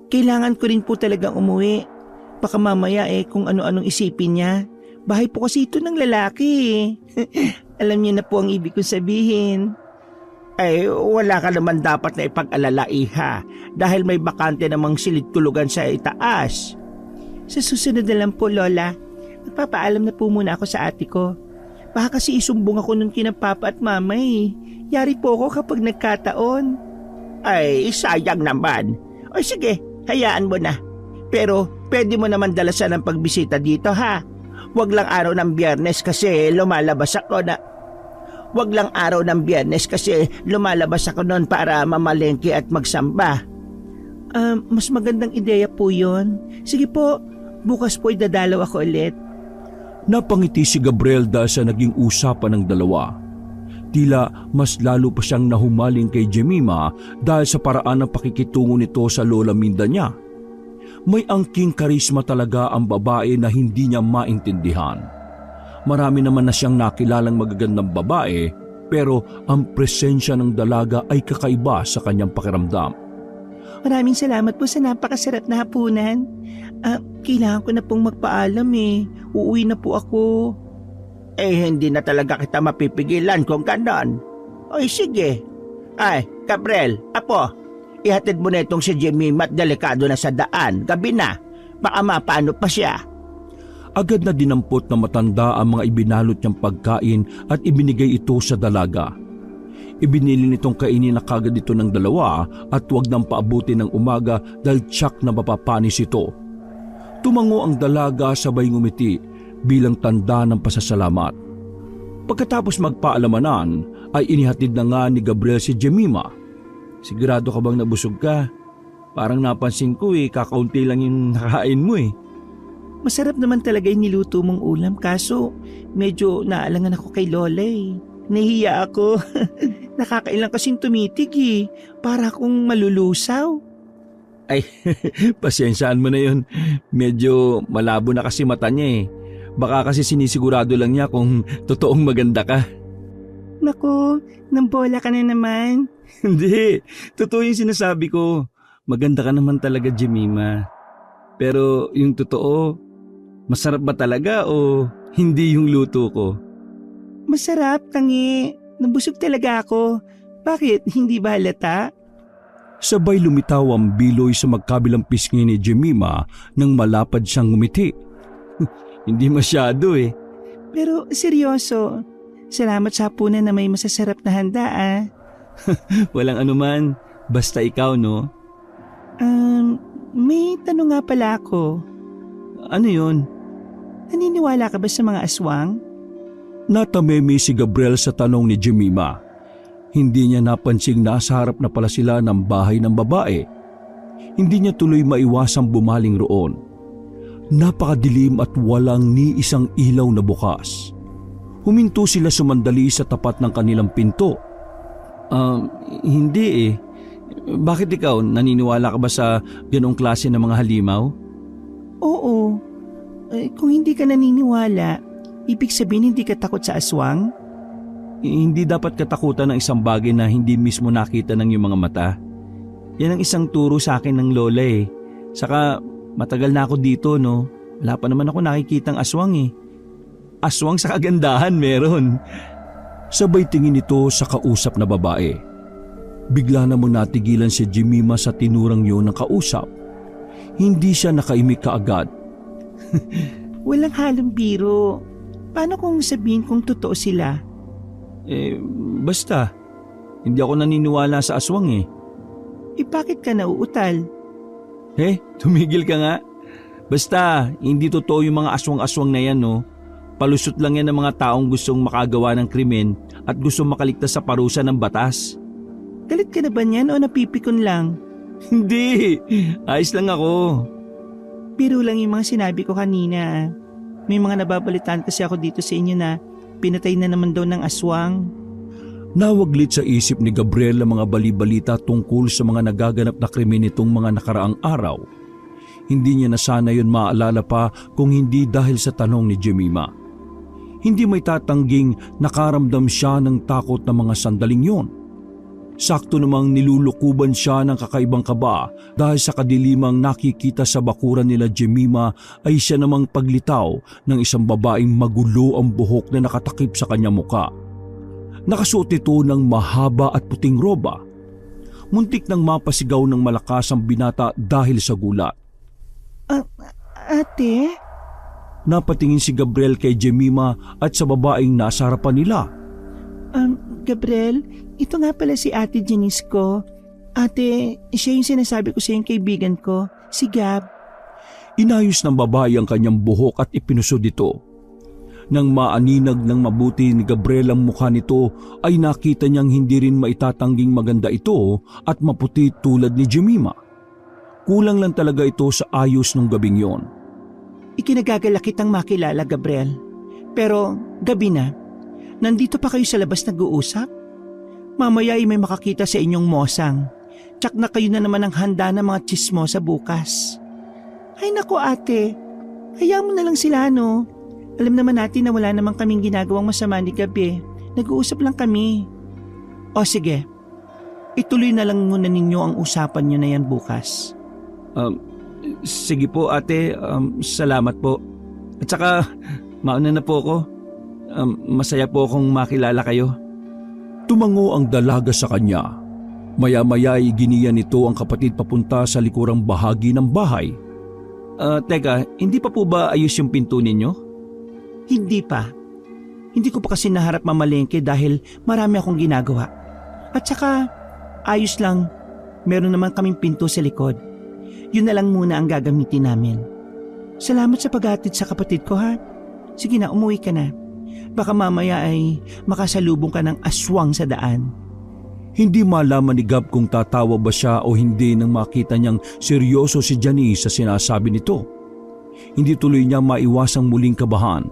Kailangan ko rin po talagang umuwi. Baka mamaya kung ano-anong isipin niya. Bahay po kasi ito ng lalaki eh. Alam niyo na po ang ibig kong sabihin. Wala ka naman dapat na ipag-alala, iha, dahil may bakante namang silid-tulugan sa itaas. Sa susunod na lang po, Lola. Magpapaalam na po muna ako sa ate ko. Baka kasi isumbong ako nun kina Papa at Mama eh. Yari po ako kapag nagkataon. Sayang naman. O sige, hayaan mo na. Pero pwede mo naman dalasan ng pagbisita dito ha. Wag lang araw ng Biyernes kasi lumalabas ako noon para mamalengke at magsamba. Mas magandang ideya po yon. Sige po, bukas po idadalaw ako ulit. Napangiti si Gabriel dahil sa naging usapan ng dalawa. Tila mas lalo pa siyang nahumaling kay Jemima dahil sa paraan ng pakikitungo nito sa lola Minda niya. May angking karisma talaga ang babae na hindi niya maintindihan. Marami naman na siyang nakilalang magagandang babae pero ang presensya ng dalaga ay kakaiba sa kanyang pakiramdam. Maraming salamat po sa napakasarap na hapunan. Kailangan ko na pong magpaalam eh. Uuwi na po ako. Hindi na talaga kita mapipigilan kung ganon. Sige. Gabriel, apo, ihatid mo na itong si Jemima at delikado na sa daan. Gabi na, baka mapaano pa siya. Agad na dinampot na matanda ang mga ibinalot niyang pagkain at ibinigay ito sa dalaga. Ibinili nitong kainin na kagad ito ng dalawa at huwag nang paabutin ng umaga dahil tiyak na mapapanis ito. Tumango ang dalaga sabay ngumiti bilang tanda ng pasasalamat. Pagkatapos magpaalamanan ay inihatid na nga ni Gabriel si Jemima. Sigurado ka bang nabusog ka? Parang napansin ko kakaunti lang yung nakain mo Masarap naman talaga yung niluto mong ulam kaso medyo naalangan ako kay Lola Nahiya ako. Nakakailang kasing tumitig para akong malulusaw. Pasensyaan mo na yun. Medyo malabo na kasi mata niya Baka kasi sinisigurado lang niya kung totoong maganda ka. Naku, nambola ka na naman. Hindi, totoo yung sinasabi ko. Maganda ka naman talaga, Jemima. Pero yung totoo, masarap ba talaga o hindi yung luto ko? Masarap, tangi. Nabusog talaga ako. Bakit? Hindi ba halata? Sabay lumitaw ang biloy sa magkabilang pisngi ni Jemima nang malapad siyang ngumiti. Hindi masyado Pero seryoso, salamat sa hapunan na may masasarap na handa Walang anuman, basta ikaw no? May tanong nga pala ako. Ano yun? Naniniwala ka ba sa mga aswang? Natamemi si Gabriel sa tanong ni Jemima. Hindi niya napansing nasa harap na pala sila ng bahay ng babae. Hindi niya tuloy maiwasang bumaling roon. Napakadilim at walang ni isang ilaw na bukas. Huminto sila sumandali sa tapat ng kanilang pinto. Hindi Bakit ikaw, naniniwala ka ba sa ganong klase ng mga halimaw? Oo. Kung hindi ka naniniwala, ibig sabihin hindi ka takot sa aswang? Hindi dapat katakutan ng isang bagay na hindi mismo nakita ng iyong mga mata. Yan ang isang turo sa akin ng lola Saka matagal na ako dito, no? Wala pa naman ako nakikitang aswang eh. Aswang sa kagandahan meron. Sabay tingin ito sa kausap na babae. Bigla namang natigilan si Jemima sa tinurang yun ng kausap. Hindi siya nakaimik kaagad. Walang halong biro. Paano kung sabihin kung totoo sila? Basta. Hindi ako naniniwala sa aswang eh. Bakit ka nauutal? Tumigil ka nga. Basta, hindi totoo yung mga aswang-aswang na yan, no? Palusot lang yan ng mga taong gustong makagawa ng krimen at gustong makaligtas sa parusa ng batas. Galit ka na ba niyan o napipikon lang? Hindi, ayos lang ako. Biro lang yung mga sinabi ko kanina. May mga nababalitaan kasi ako dito sa inyo na pinatay na naman daw ng aswang. Nawaglit sa isip ni Gabriel ang mga bali-balita tungkol sa mga nagaganap na krimen nitong mga nakaraang araw. Hindi niya na sana yun maalala pa kung hindi dahil sa tanong ni Jemima. Hindi may tatangging nakaramdam siya ng takot na mga sandaling yon. Sakto namang nilulukuban siya ng kakaibang kaba dahil sa kadilimang nakikita sa bakuran nila Jemima ay siya namang paglitaw ng isang babaeng magulo ang buhok na nakatakip sa kanyang muka. Nakasuot ito ng mahaba at puting roba. Muntik nang mapasigaw ng malakas ang binata dahil sa gulat. Ate? Napatingin si Gabriel kay Jemima at sa babaeng nasa harapan nila. Gabriel, ito nga pala si Ate Janice ko. Ate, siya yung sinasabi ko sa yung kaibigan ko, si Gab. Inayos ng babae ang kanyang buhok at ipinusod ito. Nang maaninag ng mabuti ni Gabriel ang mukha nito ay nakita niyang hindi rin maitatangging maganda ito at maputi tulad ni Jemima. Kulang lang talaga ito sa ayos nung gabing yon. Ikinagagalak kitang makilala, Gabriel. Pero gabi na, nandito pa kayo sa labas nag-uusap? Mamaya ay may makakita sa inyong mosang. Tsak na kayo na naman ang handa ng mga tsismosa bukas. Ay naku ate, hayaan mo na lang sila no. Alam naman natin na wala namang kaming ginagawang masama ni Gabi. Nag-uusap lang kami. O sige, ituloy na lang muna ninyo ang usapan nyo na yan bukas. Sige po ate, salamat po. At saka, mauna na po ako. Masaya po akong makilala kayo. Tumango ang dalaga sa kanya. Maya-maya ay giniyan nito ang kapatid papunta sa likurang bahagi ng bahay. Teka, hindi pa po ba ayos yung pinto ninyo? Hindi pa. Hindi ko pa kasi naharap mamalengke dahil marami akong ginagawa. At saka, ayos lang, meron naman kaming pinto sa likod. Yun na lang muna ang gagamitin namin. Salamat sa paghatid sa kapatid ko ha. Sige na, umuwi ka na. Baka mamaya ay makasalubong ka ng aswang sa daan. Hindi malaman ni Gab kung tatawa ba siya o hindi nang makita niyang seryoso si Janice sa sinasabi nito. Hindi tuloy niya maiwasang muling kabahan.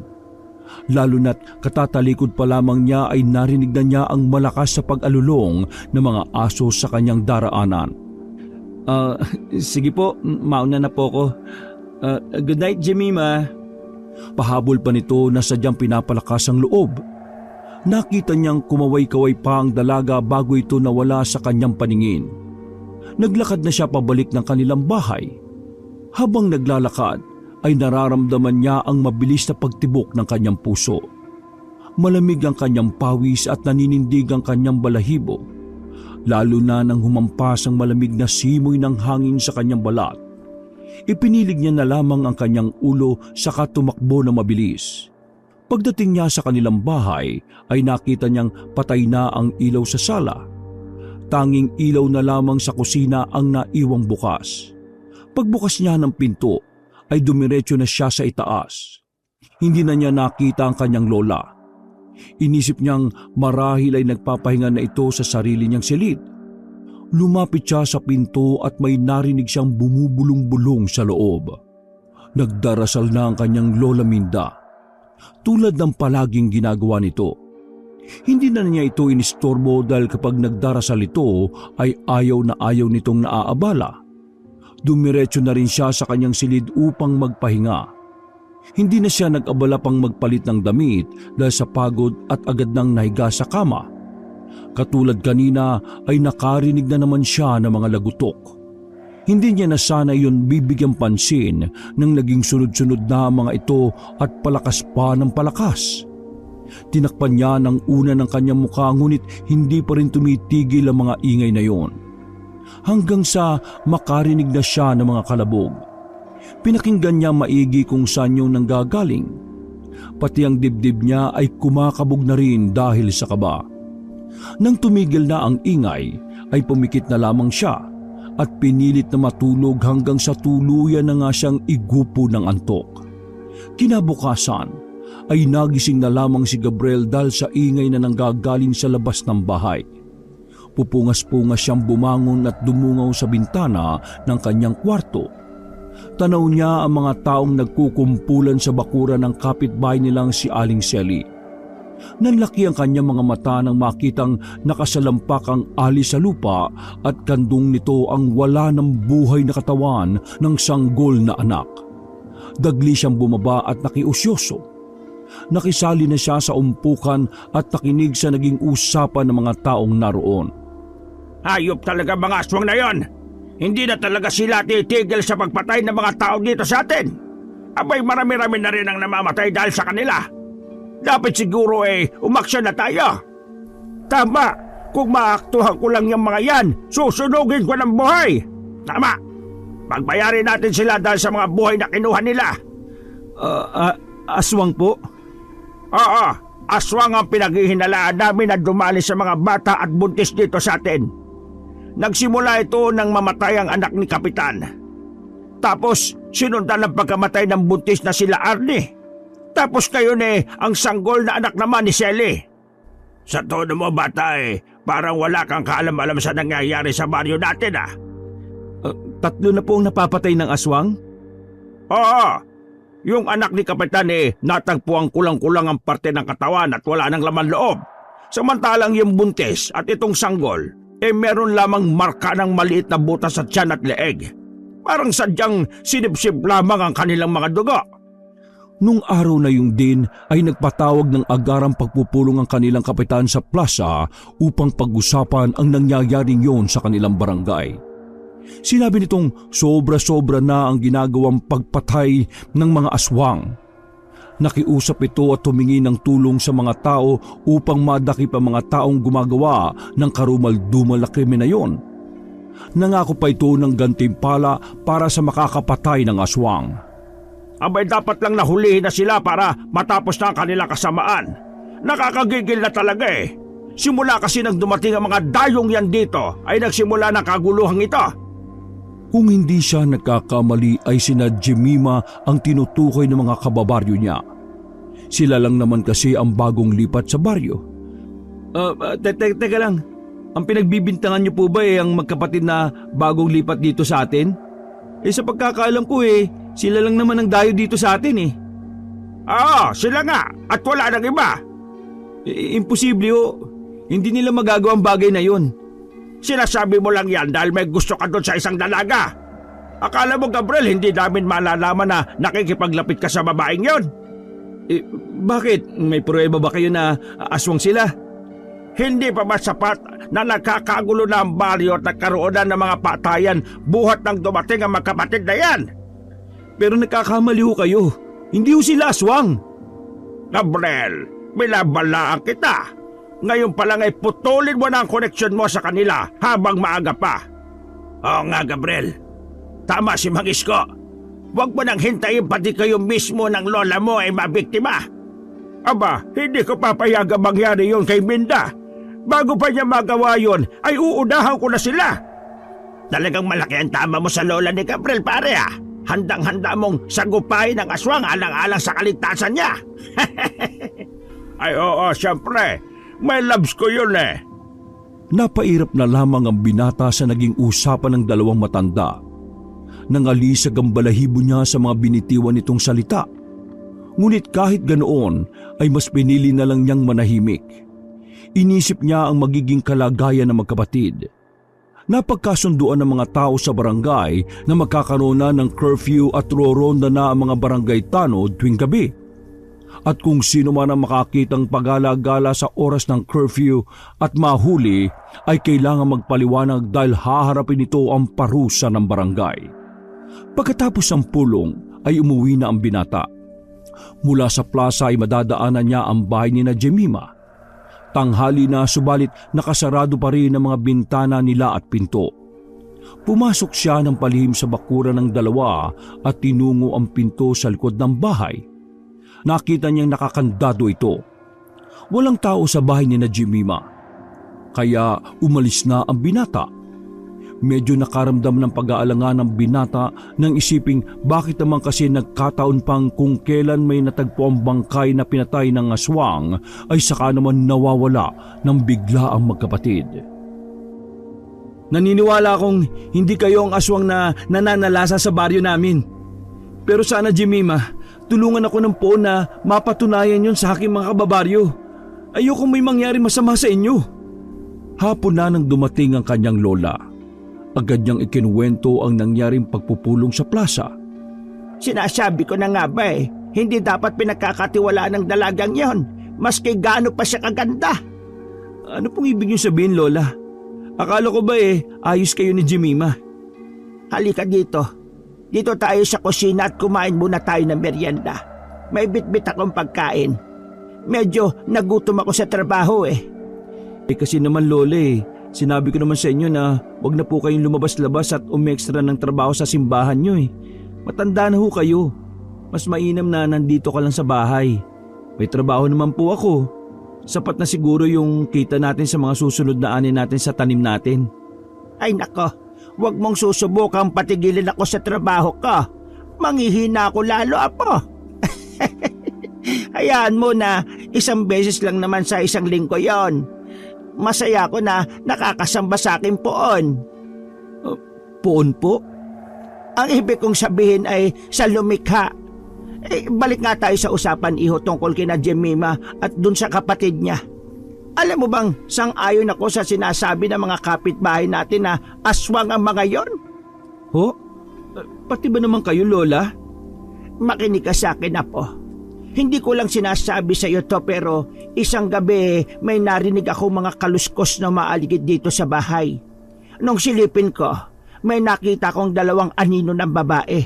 Lalo na't katatalikod pa lamang niya ay narinig na niya ang malakas sa pag-alulong ng mga aso sa kanyang daraanan. Sige po, mauna na po ako. Good night, Jemima. Pahabol pa nito na sadyang pinapalakas ang loob. Nakita niyang kumaway-kaway pa ang dalaga bago ito nawala sa kanyang paningin. Naglakad na siya pabalik ng kanilang bahay. Habang naglalakad, ay nararamdaman niya ang mabilis na pagtibok ng kanyang puso. Malamig ang kanyang pawis at naninindig ang kanyang balahibo. Lalo na nang humampas ang malamig na simoy ng hangin sa kanyang balat. Ipinilig niya na lamang ang kanyang ulo saka tumakbo na mabilis. Pagdating niya sa kanilang bahay ay nakita niyang patay na ang ilaw sa sala. Tanging ilaw na lamang sa kusina ang naiwang bukas. Pagbukas niya ng pinto ay dumiretso na siya sa itaas. Hindi na niya nakita ang kanyang lola. Inisip niyang marahil ay nagpapahinga na ito sa sarili niyang silid. Lumapit siya sa pinto at may narinig siyang bumubulong-bulong sa loob. Nagdarasal na ang kanyang lola Minda. Tulad ng palaging ginagawa nito. Hindi na niya ito inistorbo dahil kapag nagdarasal ito ay ayaw na ayaw nitong naaabala. Dumiretso na rin siya sa kanyang silid upang magpahinga. Hindi na siya nag-abala pang magpalit ng damit dahil sa pagod at agad nang nahiga sa kama. Katulad kanina ay nakarinig na naman siya ng mga lagutok. Hindi niya na sana yun bibigyan pansin nang naging sunod-sunod na ang mga ito at palakas pa ng palakas. Tinakpan niya ng una ng kanyang mukha ngunit hindi pa rin tumitigil ang mga ingay na yon. Hanggang sa makarinig na siya ng mga kalabog. Pinakinggan niya maigi kung saan yung nanggagaling. Pati ang dibdib niya ay kumakabog na rin dahil sa kaba. Nang tumigil na ang ingay ay pumikit na lamang siya at pinilit na matulog hanggang sa tuluyan na nga siyang igupo ng antok. Kinabukasan ay nagising na lamang si Gabriel dahil sa ingay na nanggagaling sa labas ng bahay. Pupungas-pungas siyang bumangon at dumungaw sa bintana ng kanyang kwarto. Tanaw niya ang mga taong nagkukumpulan sa bakuran ng kapitbahay nilang si Aling Sally. Nanlaki ang kanyang mga mata nang makitang nakasalampak ang ali sa lupa at kandung nito ang wala ng buhay na katawan ng sanggol na anak. Dagli siyang bumaba at nakiusyoso. Nakisali na siya sa umpukan at nakinig sa naging usapan ng mga taong naroon. Hayop talaga mga aswang na yon. Hindi na talaga sila titigil sa pagpatay ng mga tao dito sa atin. Abay marami-rami na rin ang namamatay dahil sa kanila. Dapat siguro umaksyon na tayo. Tama, kung maaktuhan ko lang yung mga yan, susunugin ko ng buhay. Tama, pagbayarin natin sila dahil sa mga buhay na kinuha nila. Aswang po? Oo, aswang ang pinaghihinalaan namin na dumali sa mga bata at buntis dito sa atin. Nagsimula ito nang mamatay ang anak ni Kapitan. Tapos sinundan ang pagkamatay ng buntis na sila Arnie. Tapos kayo ang sanggol na anak naman ni Sally. Sa tono mo bata parang wala kang kaalam-alam sa nangyayari sa baryo natin Tatlo na po ang napapatay ng aswang? Oo, yung anak ni Kapitan natagpuang kulang-kulang ang parte ng katawan at wala nang laman loob. Samantalang yung buntis at itong sanggol meron lamang marka ng maliit na butas sa tiyan at leeg. Parang sadyang sinipsip lamang ang kanilang mga dugo. Nung araw na yung din ay nagpatawag ng agarang pagpupulong ang kanilang kapitan sa plaza upang pag-usapan ang nangyayaring yon sa kanilang barangay. Sinabi nitong sobra-sobra na ang ginagawang pagpatay ng mga aswang. Nakiusap ito at humingi ng tulong sa mga tao upang madakip ang mga taong gumagawa ng karumal-dumal na krimen na yon. Nangako pa ito ng gantimpala para sa makakapatay ng aswang. Abay dapat lang nahulihin na sila para matapos na ang kanilang kasamaan. Nakakagigil na talaga Simula kasi nang dumating ang mga dayong yan dito ay nagsimula ng kaguluhang ito. Kung hindi siya nagkakamali ay sina Jemima ang tinutukoy ng mga kababaryo niya. Sila lang naman kasi ang bagong lipat sa baryo. Teka lang. Ang pinagbibintangan niyo po ba ang magkapatid na bagong lipat dito sa atin? Sa pagkakaalam ko sila lang naman ang dayo dito sa atin Oo, sila nga at wala nang iba. Imposible Hindi nila magagawa ang bagay na yon. Sinasabi mo lang yan dahil may gusto ka doon sa isang dalaga. Akala mo Gabriel hindi namin malalaman na nakikipaglapit ka sa babaeng yon? Bakit? May pruweba ba kayo na aswang sila? Hindi pa ba sapat na nagkakagulo na ang baryo at nagkaroonan ng mga patayan buhat nang dumating ang magkapatid na yan? Pero nagkakamali kayo. Hindi sila aswang. Gabriel, binabalaan kita. Ngayon pa lang putulin mo na ang koneksyon mo sa kanila habang maaga pa. Oo nga Gabriel, tama si Mang Isko. Huwag mo nang hintayin pati kayo mismo ng lola mo mabiktima. Aba, hindi ko papayagang mangyari yun kay Minda. Bago pa niya magawa yun, ay uunahan ko na sila. Talagang malaki ang tama mo sa lola ni Gabriel pare Handang-handa mong sagupain ang aswang alang-alang sa kaligtasan niya. Ay oo, siyempre. May loves ko yun Napairap na lamang ang binata sa naging usapan ng dalawang matanda. Nangalisag ang balahibo niya sa mga binitiwan nitong salita. Ngunit kahit ganoon ay mas pinili na lang niyang manahimik. Inisip niya ang magiging kalagayan ng magkapatid. Napagkasunduan ng mga tao sa barangay na magkakaroon na ng curfew at roronda na ang mga barangay tanod tuwing gabi. at kung sino man ang makakitang pagala-gala sa oras ng curfew at mahuli ay kailangan magpaliwanag dahil haharapin ito ang parusa ng barangay. Pagkatapos ng pulong ay umuwi na ang binata. Mula sa plaza ay madadaanan niya ang bahay ni na Jemima. Tanghali na subalit nakasarado pa rin ang mga bintana nila at pinto. Pumasok siya ng palihim sa bakuran ng dalawa at tinungo ang pinto sa likod ng bahay. Nakita niyang nakakandado ito. Walang tao sa bahay ni na Jemima, kaya umalis na ang binata. Medyo nakaramdam ng pag-aalangan ng binata nang isiping bakit naman kasi nagkataon pang kung kailan may natagpo ang bangkay na pinatay ng aswang ay saka naman nawawala ng bigla ang magkapatid. Naniniwala akong hindi kayo ang aswang na nananalasa sa baryo namin. Pero sana Jemima, tulungan ako ng poon na mapatunayan yun sa aking mga kababaryo. Ayokong may mangyari masama sa inyo. Hapon na nang dumating ang kanyang lola. Agad niyang ikinuwento ang nangyaring pagpupulong sa plaza. Sinasabi ko na nga ba hindi dapat pinagkakatiwalaan ng dalagang yon, maski gaano pa siya kaganda. Ano pong ibig niyo sabihin, Lola? Akala ko ba ayos kayo ni Jemima? Halika dito. Dito tayo sa kusina at kumain muna tayo ng merienda. May bitbit akong pagkain. Medyo nagutom ako sa trabaho Kasi naman Lola sinabi ko naman sa inyo na wag na po kayong lumabas-labas at umextra ng trabaho sa simbahan nyo Matanda na ho kayo. Mas mainam na nandito ka lang sa bahay. May trabaho naman po ako. Sapat na siguro yung kita natin sa mga susunod na ani natin sa tanim natin. Ay nako, wag mong susubukang patigilin ako sa trabaho ko. Manghihina ako lalo, apo. Hayaan mo na isang beses lang naman sa isang linggo yon. Masaya ako na nakakasamba sa akin poon. Poon po? Ang ibig kong sabihin ay sa lumikha. Balik nga tayo sa usapan iho tungkol kina Jemima at dun sa kapatid niya. Alam mo bang sang-ayon ako sa sinasabi ng mga kapitbahay natin na aswang ang mga yon? Ho? Pati ba naman kayo, Lola? Makinig ka sa akin, apo. Hindi ko lang sinasabi sa iyo to pero isang gabi may narinig ako mga kaluskos na maaligid dito sa bahay. Nung silipin ko, may nakita kong dalawang anino ng babae.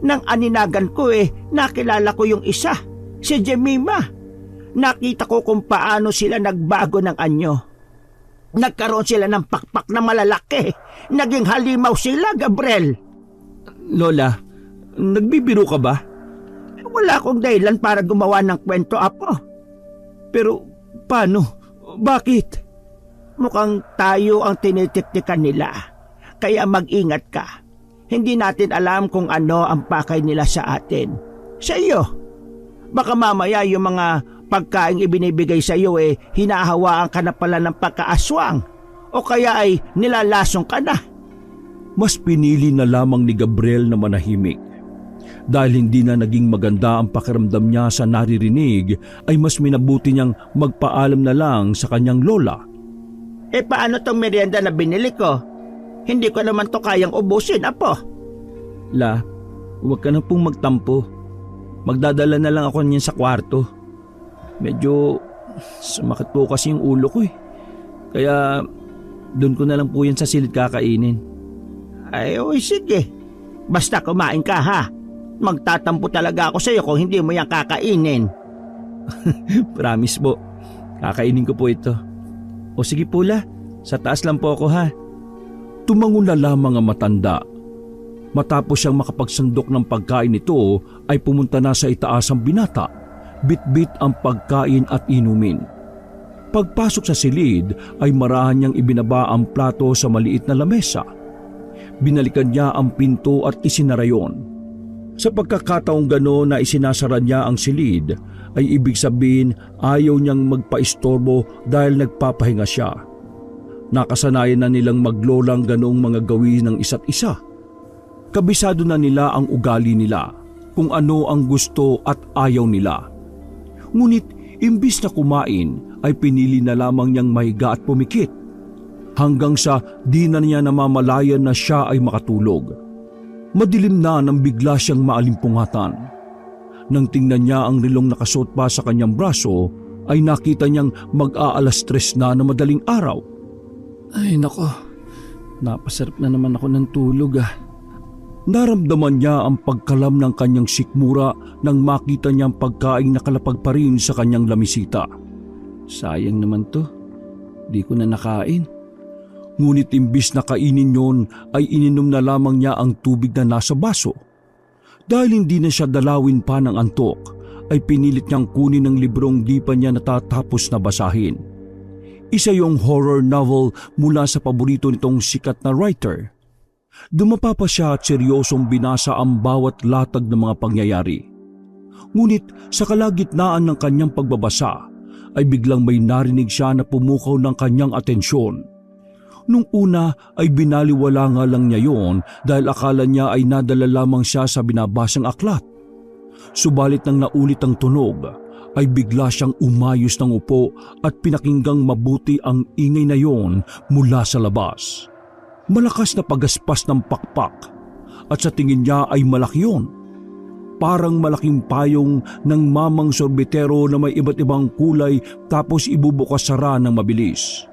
Nang aninagan ko nakilala ko yung isa, si Jemima. Nakita ko kung paano sila nagbago ng anyo. Nagkaroon sila ng pakpak na malalaki. Naging halimaw sila, Gabriel. Lola, nagbibiro ka ba? Wala akong dahilan para gumawa ng kwento, apo. Pero paano? Bakit? Mukhang tayo ang tinitiktikan nila. Kaya mag-ingat ka. Hindi natin alam kung ano ang pakay nila sa atin. Sa iyo. Baka mamaya yung mga pagkain ibinibigay sa iyo hinahawaan ka na pala ng pagkaaswang. O kaya ay nilalasong ka na. Mas pinili na lamang ni Gabriel na manahimik. Dahil hindi na naging maganda ang pakiramdam niya sa naririnig, ay mas minabuti niyang magpaalam na lang sa kanyang lola. Paano tong merienda na binili ko? Hindi ko naman to kayang ubusin, apo. La, huwag ka na pong magtampo. Magdadala na lang ako niyan sa kwarto. Medyo sumakit po kasi yung ulo ko Kaya doon ko na lang po yan sa silid kakainin. Ay, sige. Basta kumain ka, ha? Magtatampo talaga ako sa iyo kung hindi mo yan kakainin. Promise po. Kakainin ko po ito. O sige po, La. Sa taas lang po ako, ha? Tumango na lamang ang matanda. Matapos siyang makapagsandok ng pagkain nito ay pumunta na sa itaas ang binata, bitbit ang pagkain at inumin. Pagpasok sa silid ay marahan niyang ibinaba ang plato sa maliit na lamesa. Binalikan niya ang pinto at isinara yon. Sa pagkakataong gano'n na isinasara niya ang silid, ay ibig sabihin ayaw niyang magpaistorbo dahil nagpapahinga siya. Nakasanayan na nilang maglolang ganoong mga gawin ng isa't isa. Kabisado na nila ang ugali nila, kung ano ang gusto at ayaw nila. Ngunit imbis na kumain ay pinili na lamang niyang mahiga at pumikit. Hanggang sa di na niya namamalayan na siya ay makatulog. Madilim na nang bigla siyang maalimpungatan. Nang tingnan niya ang relong nakasuot pa sa kanyang braso, ay nakita niyang mag-aalas 3 na madaling araw. Ay nako, napasarap na naman ako ng tulog ah. Naramdaman niya ang pagkalam ng kanyang sikmura nang makita niyang pagkaing nakalapag pa rin sa kanyang lamisita. Sayang naman to, di ko na nakain. Ngunit imbis na kainin yon ay ininom na lamang niya ang tubig na nasa baso. Dahil hindi na siya dalawin pa ng antok, ay pinilit niyang kunin ang librong di pa niya natatapos na basahin. Isa yung horror novel mula sa paborito nitong sikat na writer. Dumapa pa siya at seryosong binasa ang bawat latag ng mga pangyayari. Ngunit sa kalagitnaan ng kanyang pagbabasa ay biglang may narinig siya na pumukaw ng kanyang atensyon. Nung una ay binaliwala nga lang niya yon dahil akala niya ay nadala lamang siya sa binabasang aklat. Subalit nang naulit ang tunog ay bigla siyang umayos ng upo at pinakinggang mabuti ang ingay na yon mula sa labas. Malakas na pagaspas ng pakpak at sa tingin niya ay malaki yun. Parang malaking payong ng mamang sorbetero na may iba't ibang kulay tapos ibubukas sara ng mabilis.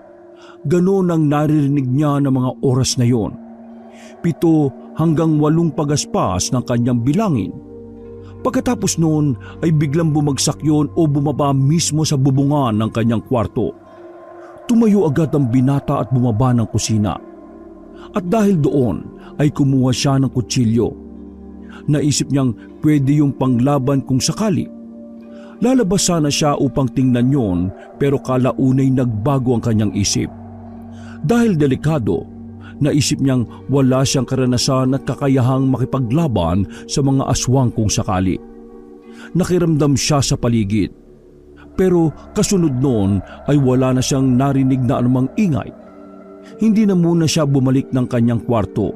Ganon ang naririnig niya ng mga oras na yon. 7 hanggang 8 pagaspas ng kanyang bilangin. Pagkatapos noon ay biglang bumagsak yon o bumaba mismo sa bubungan ng kanyang kwarto. Tumayo agad ang binata at bumaba ng kusina. At dahil doon ay kumuha siya ng kutsilyo. Naisip niyang pwede yung panglaban kung sakali. Lalabas sana siya upang tingnan yon pero kalaunay nagbago ang kanyang isip. Dahil delikado, naisip niyang wala siyang karanasan at kakayahang makipaglaban sa mga aswang kung sakali. Nakiramdam siya sa paligid. Pero kasunod noon ay wala na siyang narinig na anumang ingay. Hindi na muna siya bumalik ng kanyang kwarto.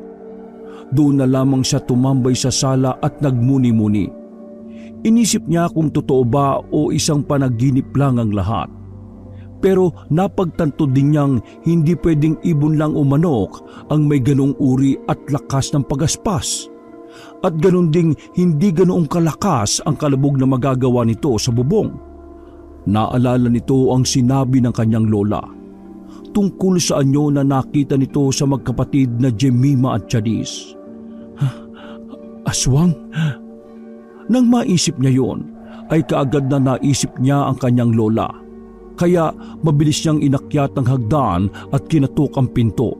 Doon na lamang siya tumambay sa sala at nagmuni-muni. Inisip niya kung totoo ba o isang panaginip lang ang lahat. Pero napagtanto din niyang hindi pwedeng ibon lang o manok ang may ganong uri at lakas ng pagaspas. At ganon ding hindi ganoong kalakas ang kalabog na magagawa nito sa bubong. Naalala nito ang sinabi ng kanyang lola tungkol sa anyo na nakita nito sa magkapatid na Jemima at Janice. Aswang? Nang maisip niya yon, ay kaagad na naisip niya ang kanyang lola. Kaya mabilis niyang inakyat ang hagdan at kinatok ang pinto.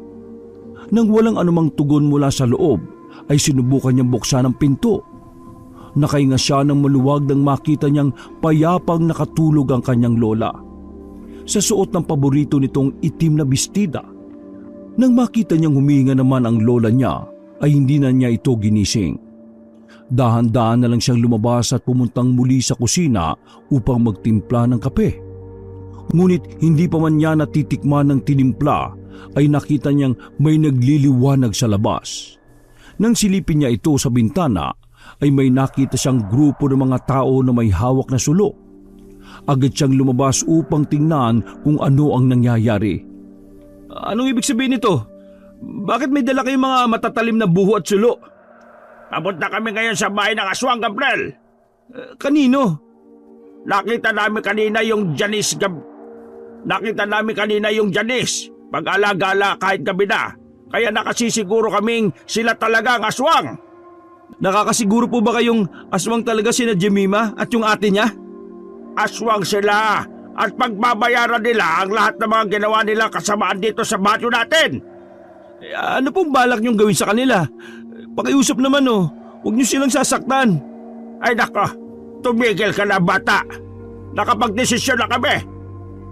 Nang walang anumang tugon mula sa loob, ay sinubukan niyang buksan ang pinto. Nakahinga siya ng maluwag nang makita niyang payapang nakatulog ang kanyang lola. Sa suot ng paborito nitong itim na bestida. Nang makita niyang humihinga naman ang lola niya, ay hindi na niya ito ginising. Dahan-dahan na lang siyang lumabas at pumuntang muli sa kusina upang magtimpla ng kape. Ngunit hindi pa man niya natitikman ng tinimpla ay nakita niyang may nagliliwanag sa labas. Nang silipin niya ito sa bintana ay may nakita siyang grupo ng mga tao na may hawak na sulok. Agad siyang lumabas upang tingnan kung ano ang nangyayari. Anong ibig sabihin nito? Bakit may dala kayong mga matatalim na buho at sulo? Papunta kami ngayon sa bahay ng aswang, Gabriel. Kanino? Nakita namin kanina yung Janice, pag-alagala kahit gabi na. Kaya nakasisiguro kaming sila talaga ang aswang. Nakakasiguro po ba kayong aswang talaga sina Jemima at yung ate niya? Aswang sila at pagbabayaran nila ang lahat ng mga ginawa nila kasamaan dito sa batyo natin. Ano pong balak niyong gawin sa kanila? Pakiusap naman oh, huwag niyo silang sasaktan. Ay nako, tumigil ka na bata. Nakapagdesisyon na kami.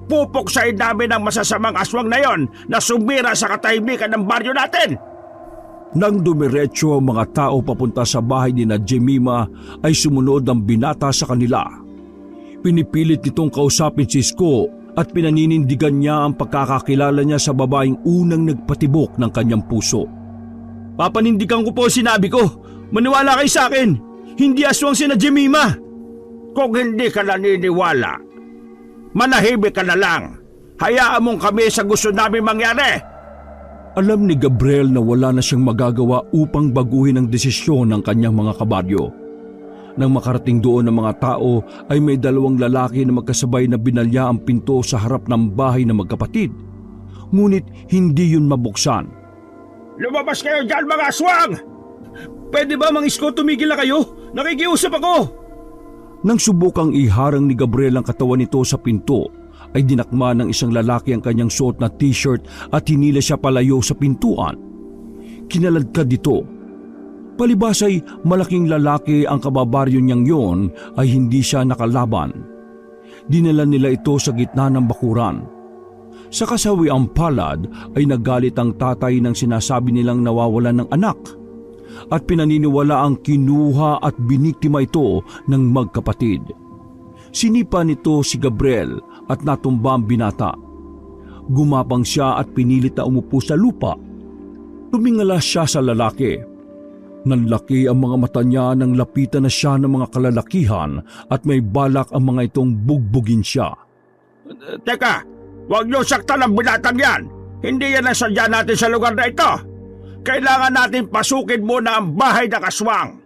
Pupuksain namin ang masasamang aswang na yon na sumira sa katahimikan ng baryo natin. Nang dumiretso ang mga tao papunta sa bahay ni na Jemima ay sumunod ang binata sa kanila. Pinipilit nitong kausapin si Isko at pinaninindigan niya ang pagkakakilala niya sa babaeng unang nagpatibok ng kanyang puso. Papanindigan ko po sinabi ko. Maniwala kayo sa akin. Hindi aswang sina Jemima. Kung hindi ka naniniwala, manahimik ka na lang. Hayaan mong kami sa gusto namin mangyari. Alam ni Gabriel na wala na siyang magagawa upang baguhin ang desisyon ng kanyang mga kabaryo. Nang makarating doon ng mga tao ay may dalawang lalaki na magkasabay na binalya ang pinto sa harap ng bahay ng magkapatid. Ngunit hindi yun mabuksan. Lumabas kayo dyan, mga aswang! Pwede ba, Mang Isko, tumigil na kayo? Nakikiusap ako! Nang subukang iharang ni Gabriel ang katawan nito sa pinto, ay dinakma ng isang lalaki ang kanyang suot na t-shirt at hinila siya palayo sa pintuan. Kinaladkad dito. Palibas ay malaking lalaki ang kababaryo niyang yon ay hindi siya nakalaban. Dinala nila ito sa gitna ng bakuran. Sa kasawiang palad ay nagalit ang tatay ng sinasabi nilang nawawalan ng anak at pinaniniwala ang kinuha at biniktima ito ng magkapatid. Sinipa nito si Gabriel at natumba ang binata. Gumapang siya at pinilit na umupo sa lupa. Tumingala siya sa lalaki. Nanlaki ang mga mata niya nang lapitan na siya ng mga kalalakihan at may balak ang mga itong bugbugin siya. Teka, huwag niyo saktan ang binatang yan! Hindi yan ang sadya natin sa lugar na ito! Kailangan natin pasukin muna ang bahay ng aswang!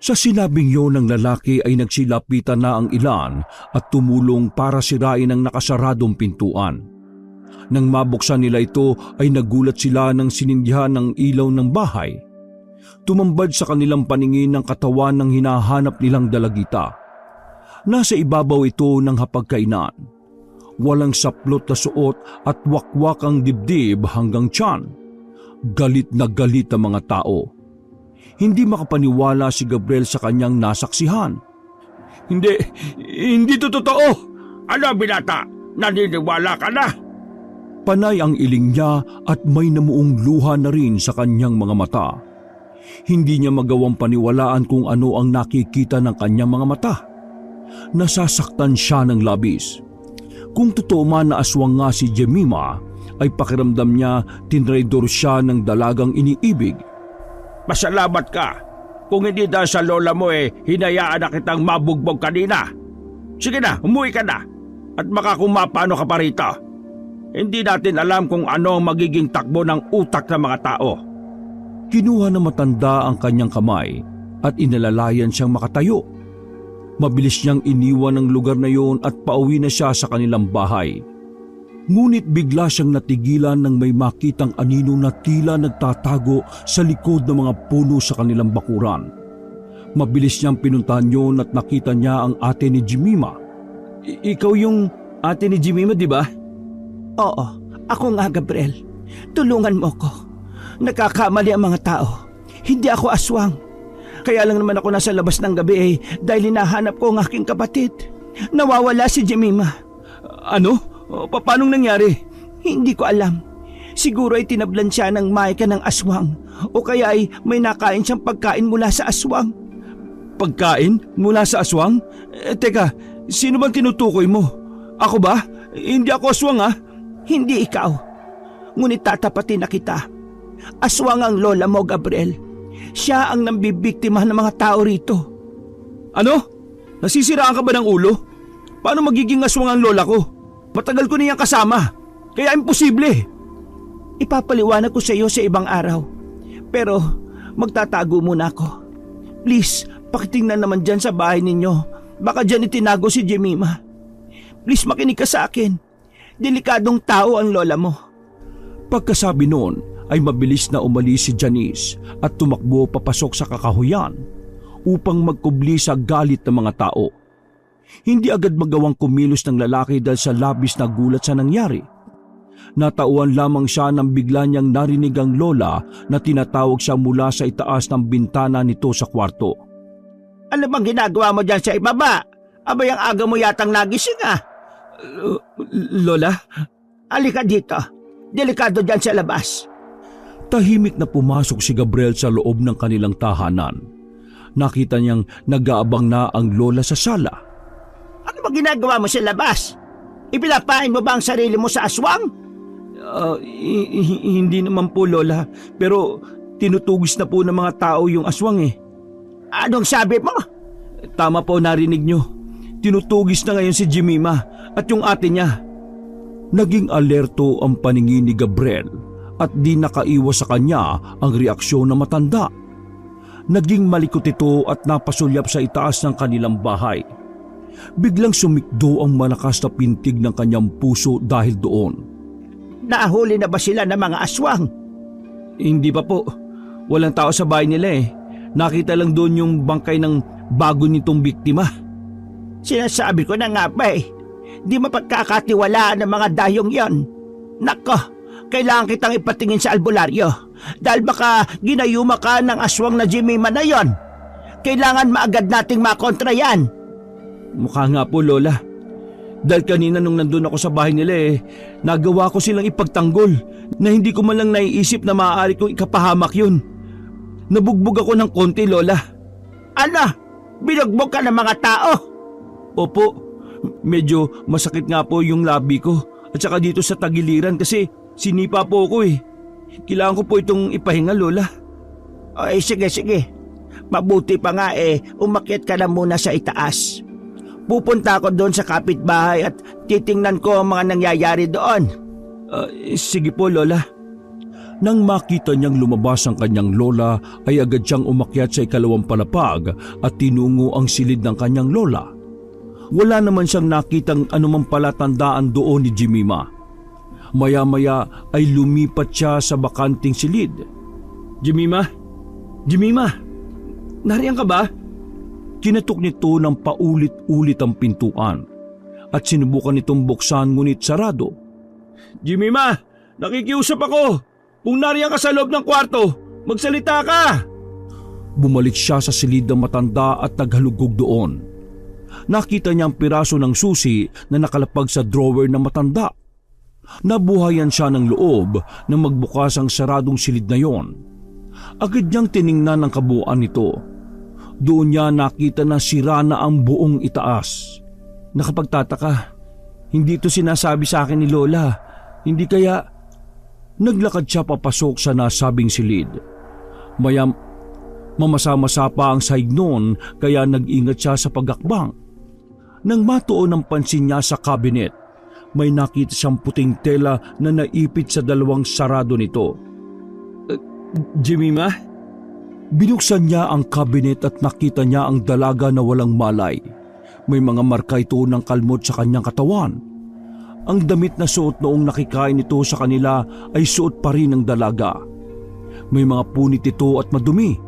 Sa sinabing yon ng lalaki ay nagsilapitan na ang ilan at tumulong para sirain ang nakasaradong pintuan. Nang mabuksan nila ito ay nagulat sila nang sinindyahan ng ilaw ng bahay. Tumambad sa kanilang paningin ng katawan ng hinahanap nilang dalagita. Nasa ibabaw ito ng hapagkainan. Walang saplot na suot at wakwak ang dibdib hanggang tiyan. Galit na galit ang mga tao. Hindi makapaniwala si Gabriel sa kanyang nasaksihan. Hindi to totoo! Ano, binata? Naniniwala ka na? Panay ang iling niya at may namuong luha na rin sa kanyang mga mata. Hindi niya magawang paniwalaan kung ano ang nakikita ng kanyang mga mata. Nasasaktan siya ng labis. Kung totoo man na aswang nga si Jemima, ay pakiramdam niya tinraidor siya ng dalagang iniibig. Pasalamat ka. Kung hindi dahil sa lola mo hinayaan na kitang mabugbog kanina. Sige na, umuwi ka na. At baka kung mapano ka pa rito. Hindi natin alam kung ano ang magiging takbo ng utak ng mga tao. Kinuha na matanda ang kanyang kamay at inalalayan siyang makatayo. Mabilis niyang iniwan ang lugar na yon at pauwi na siya sa kanilang bahay. Ngunit bigla siyang natigilan nang may makitang anino na tila nagtatago sa likod ng mga puno sa kanilang bakuran. Mabilis niyang pinuntahan yon at nakita niya ang ate ni Jemima. Ikaw yung ate ni Jemima, di ba? Oo, ako nga, Gabriel. Tulungan mo ko. Nagkakamali ang mga tao. Hindi ako aswang. Kaya lang naman ako nasa labas ng gabi dahil hinahanap ko ang aking kapatid. Nawawala si Jemima. Ano? Paanong nangyari? Hindi ko alam. Siguro ay tinablan siya ng maika ng aswang o kaya ay may nakain siyang pagkain mula sa aswang. Pagkain? Mula sa aswang? Teka, sino bang tinutukoy mo? Ako ba? Hindi ako aswang ha? Hindi ikaw. Ngunit tatapatin na kita. Aswang ang lola mo, Gabriel. Siya ang nambibiktima ng mga tao rito. Ano? Nasisiraan ka ba ng ulo? Paano magiging aswang ang lola ko? Matagal ko niyang kasama. Kaya imposible. Ipapaliwanag ko sa iyo sa ibang araw. Pero magtatago muna ako. Please, pakitingnan naman dyan sa bahay ninyo. Baka dyan itinago si Jemima. Please makinig ka sa akin. Delikadong tao ang lola mo. Pagkasabi noon ay mabilis na umalis si Janice at tumakbo papasok sa kakahuyan upang magkubli sa galit ng mga tao. Hindi agad magawang kumilos ng lalaki dahil sa labis na gulat sa nangyari. Natauhan lamang siya nang bigla niyang narinig ang lola na tinatawag siya mula sa itaas ng bintana nito sa kwarto. Ano bang ginagawa mo dyan sa ibaba? Abay, ang aga mo yatang nagising ah. Lola? Halika dito. Delikado dyan sa labas. Tahimik na pumasok si Gabriel sa loob ng kanilang tahanan. Nakita niyang nag-aabang na ang lola sa sala. Ano ba ginagawa mo sa labas? Ipinapain mo ba ang sarili mo sa aswang? Hindi naman po, Lola. Pero tinutugis na po ng mga tao yung aswang eh. Anong sabi mo? Tama po, narinig nyo. Tinutugis na ngayon si Jemima at yung ate niya. Naging alerto ang paningin ni Gabriel at di nakaiwas sa kanya ang reaksyon ng matanda. Naging malikot ito at napasulyap sa itaas ng kanilang bahay. Biglang sumikdo ang malakas na pintig ng kanyang puso dahil doon. Nahuli na ba sila ng mga aswang? Hindi pa po. Walang tao sa bahay nila eh. Nakita lang doon yung bangkay ng bago nitong biktima. Sinasabi ko na nga ba eh. Di mapagkakatiwalaan ng mga dayong yon. Nako, kailangan kitang ipatingin sa albularyo. Dahil baka ginayuma ka ng aswang na Jemima na yon. Kailangan maagad nating makontra yan. Mukha nga po, Lola. Dahil kanina nung nandun ako sa bahay nila eh, nagawa ko silang ipagtanggol na hindi ko man lang naiisip na maaari kong ikapahamak yun. Nabugbog ako ng konti, Lola. Ano? Binugbog ka ng mga tao? Opo, medyo masakit nga po yung labi ko at saka dito sa tagiliran kasi sinipa po ako eh. Kailangan ko po itong ipahinga, Lola. Ay, sige. Mabuti pa nga eh, umakyat ka na muna sa itaas. Pupunta ako doon sa kapitbahay at titingnan ko ang mga nangyayari doon. Sige po, Lola. Nang makita niyang lumabas ang kanyang lola ay agad siyang umakyat sa ikalawang palapag at tinungo ang silid ng kanyang lola. Wala naman siyang nakitang anumang palatandaan doon ni Jemima. Maya-maya ay lumipat siya sa bakanting silid. Jemima? Nariyan ka ba? Kinatok nito ng paulit-ulit ang pintuan at sinubukan nitong buksan ngunit sarado. Jemima, nakikiusap ako. Kung nariyan ka sa loob ng kwarto, magsalita ka! Bumalik siya sa silid ng matanda at naghalugog doon. Nakita niya ang piraso ng susi na nakalapag sa drawer ng matanda. Nabuhayan siya ng loob na magbukas ang saradong silid na yon. Agad niyang tiningnan ang kabuuan nito. Doon niya nakita na sira na ang buong itaas. Nakapagtataka, hindi ito sinasabi sa akin ni Lola. Hindi kaya... Naglakad siya papasok sa nasabing silid. Mamasa-masa pa ang sahig noon kaya nag-ingat siya sa pagakbang. Nang matuon ang pansin niya sa cabinet, may nakita siyang puting tela na naipit sa dalawang sarado nito. Jemima? Binuksan niya ang cabinet at nakita niya ang dalaga na walang malay. May mga marka ito ng kalmot sa kanyang katawan. Ang damit na suot noong nakikain ito sa kanila ay suot pa rin ng dalaga. May mga punit ito at madumi.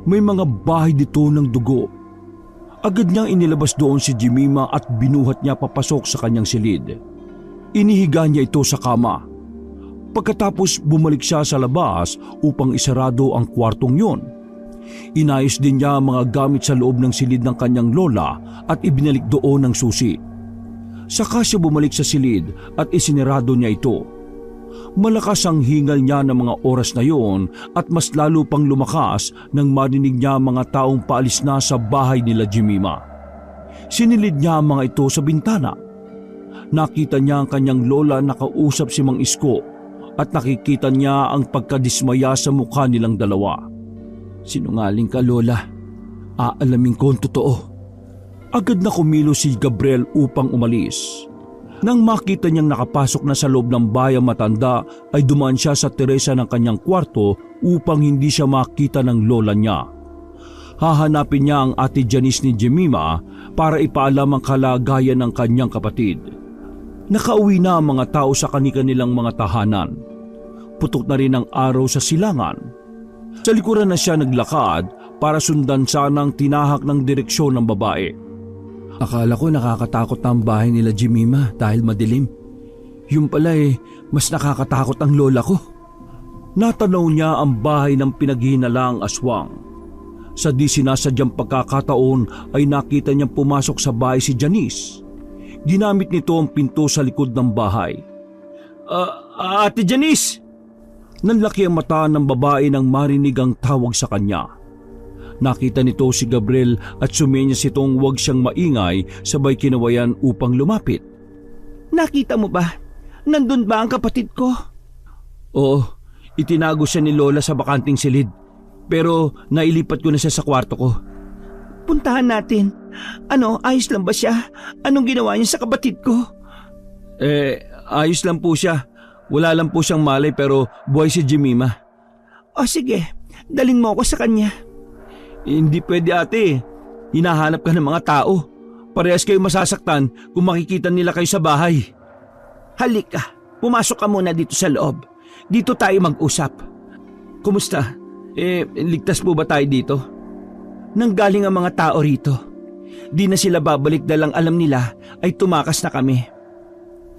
May mga bahay dito ng dugo. Agad niyang inilabas doon si Jemima at binuhat niya papasok sa kanyang silid. Inihiga niya ito sa kama. Pagkatapos bumalik siya sa labas upang isarado ang kwartong yon. Inayos din niya ang mga gamit sa loob ng silid ng kanyang lola at ibinalik doon ang susi. Saka siya bumalik sa silid at isinarado niya ito. Malakas ang hingal niya ng mga oras na yon at mas lalo pang lumakas nang marinig niya mga taong paalis na sa bahay nila Jemima. Sinilid niya ang mga ito sa bintana. Nakita niya ang kanyang lola nakausap si Mang Isko at nakikita niya ang pagkadismaya sa mukha nilang dalawa. Sinungaling ka, Lola. Aalamin ko ang totoo. Agad na kumilos si Gabriel upang umalis. Nang makita niyang nakapasok na sa loob ng bahay ang matanda ay dumaan siya sa teresa ng kanyang kwarto upang hindi siya makita ng lola niya. Hahanapin niya ang ate Janice ni Jemima para ipaalam ang kalagayan ng kanyang kapatid. Nakauwi na ang mga tao sa kanilang mga tahanan. Putok na rin ang araw sa silangan. Sa likuran na siya naglakad para sundan sana ang tinahak ng direksyon ng babae. Akala ko nakakatakot ang bahay nila Jemima dahil madilim. Yung pala mas nakakatakot ang lola ko. Natanaw niya ang bahay ng pinaghihinalaang aswang. Sa di sinasadyang pagkakataon ay nakita niyang pumasok sa bahay si Janice. Ginamit nito ang pinto sa likod ng bahay. Ate Janice! Nanlaki ang mata ng babae nang marinig ang tawag sa kanya. Nakita nito si Gabriel at sumenyas itong huwag siyang maingay sabay kinawayan upang lumapit. Nakita mo ba? Nandun ba ang kapatid ko? Oo, itinago siya ni Lola sa bakanting silid. Pero nailipat ko na siya sa kwarto ko. Puntahan natin. Ayos lang ba siya? Anong ginawa niya sa kapatid ko? Ayos lang po siya. Wala lang po siyang malay pero buhay si Jemima. O sige, dalin mo ako sa kanya. Hindi pwede ate. Hinahanap ka ng mga tao. Parehas kayo masasaktan kung makikita nila kayo sa bahay. Halika, pumasok ka muna dito sa loob. Dito tayo mag-usap. Kumusta? Ligtas po ba tayo dito? Nanggaling ang mga tao rito. Di na sila babalik dahil ang alam nila ay tumakas na kami.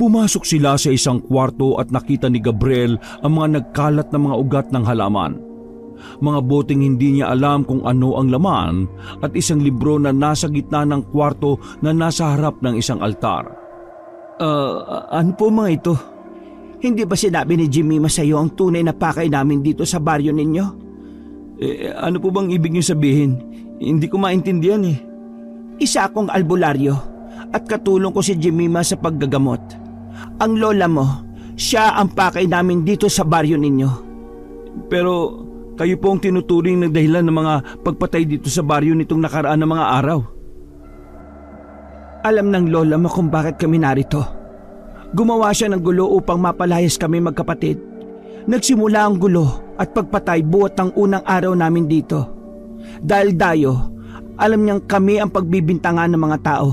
Pumasok sila sa isang kwarto at nakita ni Gabriel ang mga nagkalat na mga ugat ng halaman. Mga boteng hindi niya alam kung ano ang laman at isang libro na nasa gitna ng kwarto na nasa harap ng isang altar. Ano po mga ito? Hindi ba sinabi ni Jimmy sa iyo ang tunay na pakay namin dito sa baryo ninyo? Ano po bang ibig niyo sabihin? Hindi ko maintindihan eh. Isa akong albularyo at katulong ko si Jimmy sa paggagamot. Ang lola mo, siya ang pakay namin dito sa baryo ninyo. Pero kayo po ang tinuturing na dahilan ng mga pagpatay dito sa baryo nitong nakaraan na mga araw. Alam ng lola mo kung bakit kami narito. Gumawa siya ng gulo upang mapalayas kami magkapatid. Nagsimula ang gulo at pagpatay buot ng unang araw namin dito. Dahil dayo, alam niyang kami ang pagbibintangan ng mga tao.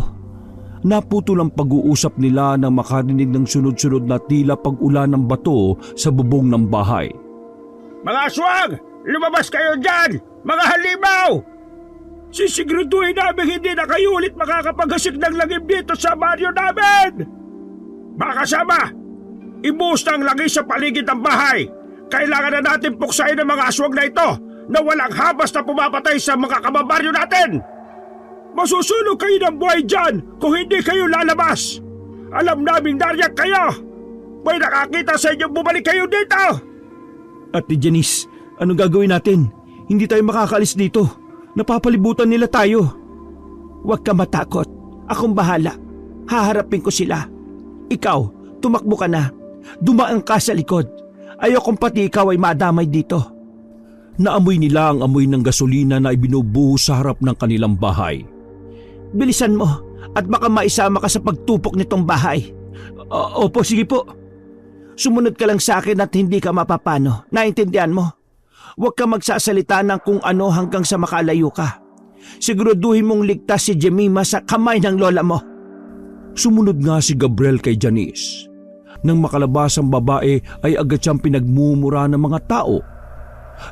Naputol ang pag-uusap nila nang makarinig ng sunod-sunod na tila pag-ulan ng bato sa bubong ng bahay. Mga aswang! Lumabas kayo dyan! Mga halimaw! Sisiguraduhin namin hindi na kayo ulit makakapaghasit ng lagim dito sa baryo namin! Mga kasama! Ibuhos na ang langis sa paligid ng bahay! Kailangan na natin puksain ang mga aswang na ito na walang habas na pumapatay sa mga kababaryo natin! Masusunog kayo ng buhay dyan kung hindi kayo lalabas! Alam naming nariyak kayo! May nakakita sa inyo bumalik kayo dito! Ate Janice, anong gagawin natin? Hindi tayo makakaalis dito. Napapalibutan nila tayo. Huwag ka matakot. Akong bahala. Haharapin ko sila. Ikaw, tumakbo ka na. Dumaan ka sa likod. Ayokong pati ikaw ay madamay dito. Naamoy nila ang amoy ng gasolina na ibinubuhos sa harap ng kanilang bahay. Bilisan mo at baka maisama ka sa pagtupok nitong bahay. Opo, sige po. Sumunod ka lang sa akin at hindi ka mapapano. Naintindihan mo? Huwag ka magsasalita ng kung ano hanggang sa makalayo ka. Siguraduhin mong ligtas si Jemima sa kamay ng lola mo. Sumunod nga si Gabriel kay Janice. Nang makalabas ang babae ay agad siyang pinagmumura ng mga tao.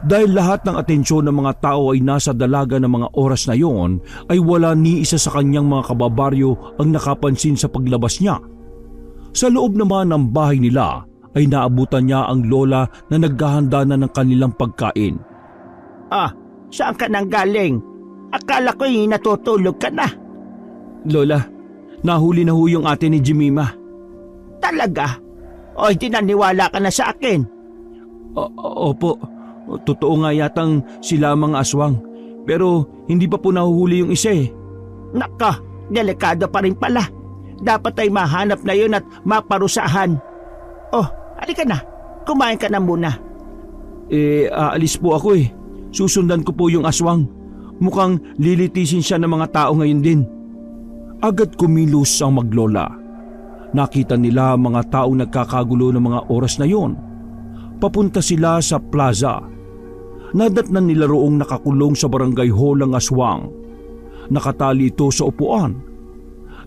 Dahil lahat ng atensyon ng mga tao ay nasa dalaga ng mga oras na yon, ay wala ni isa sa kanyang mga kababaryo ang nakapansin sa paglabas niya. Sa loob naman ng bahay nila ay naabutan niya ang lola na naghahanda na ng kanilang pagkain. Saan ka nang galing? Akala ko'y natutulog ka na. Lola, nahuli na ho yung ate ni Jemima. Talaga? O hindi naniwala ka na sa akin? Opo, totoo nga yatang sila mga aswang. Pero hindi pa po nahuhuli yung isa eh. Naka, delikado pa rin pala. Dapat ay mahanap na yun at maparusahan. Halika na. Kumain ka na muna. Aalis po ako eh. Susundan ko po yung aswang. Mukhang lilitisin siya ng mga tao ngayon din. Agad kumilos ang maglola. Nakita nila mga taong nagkakagulo ng mga oras na yon. Papunta sila sa plaza. Nadatnan nila roong nakakulong sa barangay hall ang aswang. Nakatali ito sa upuan.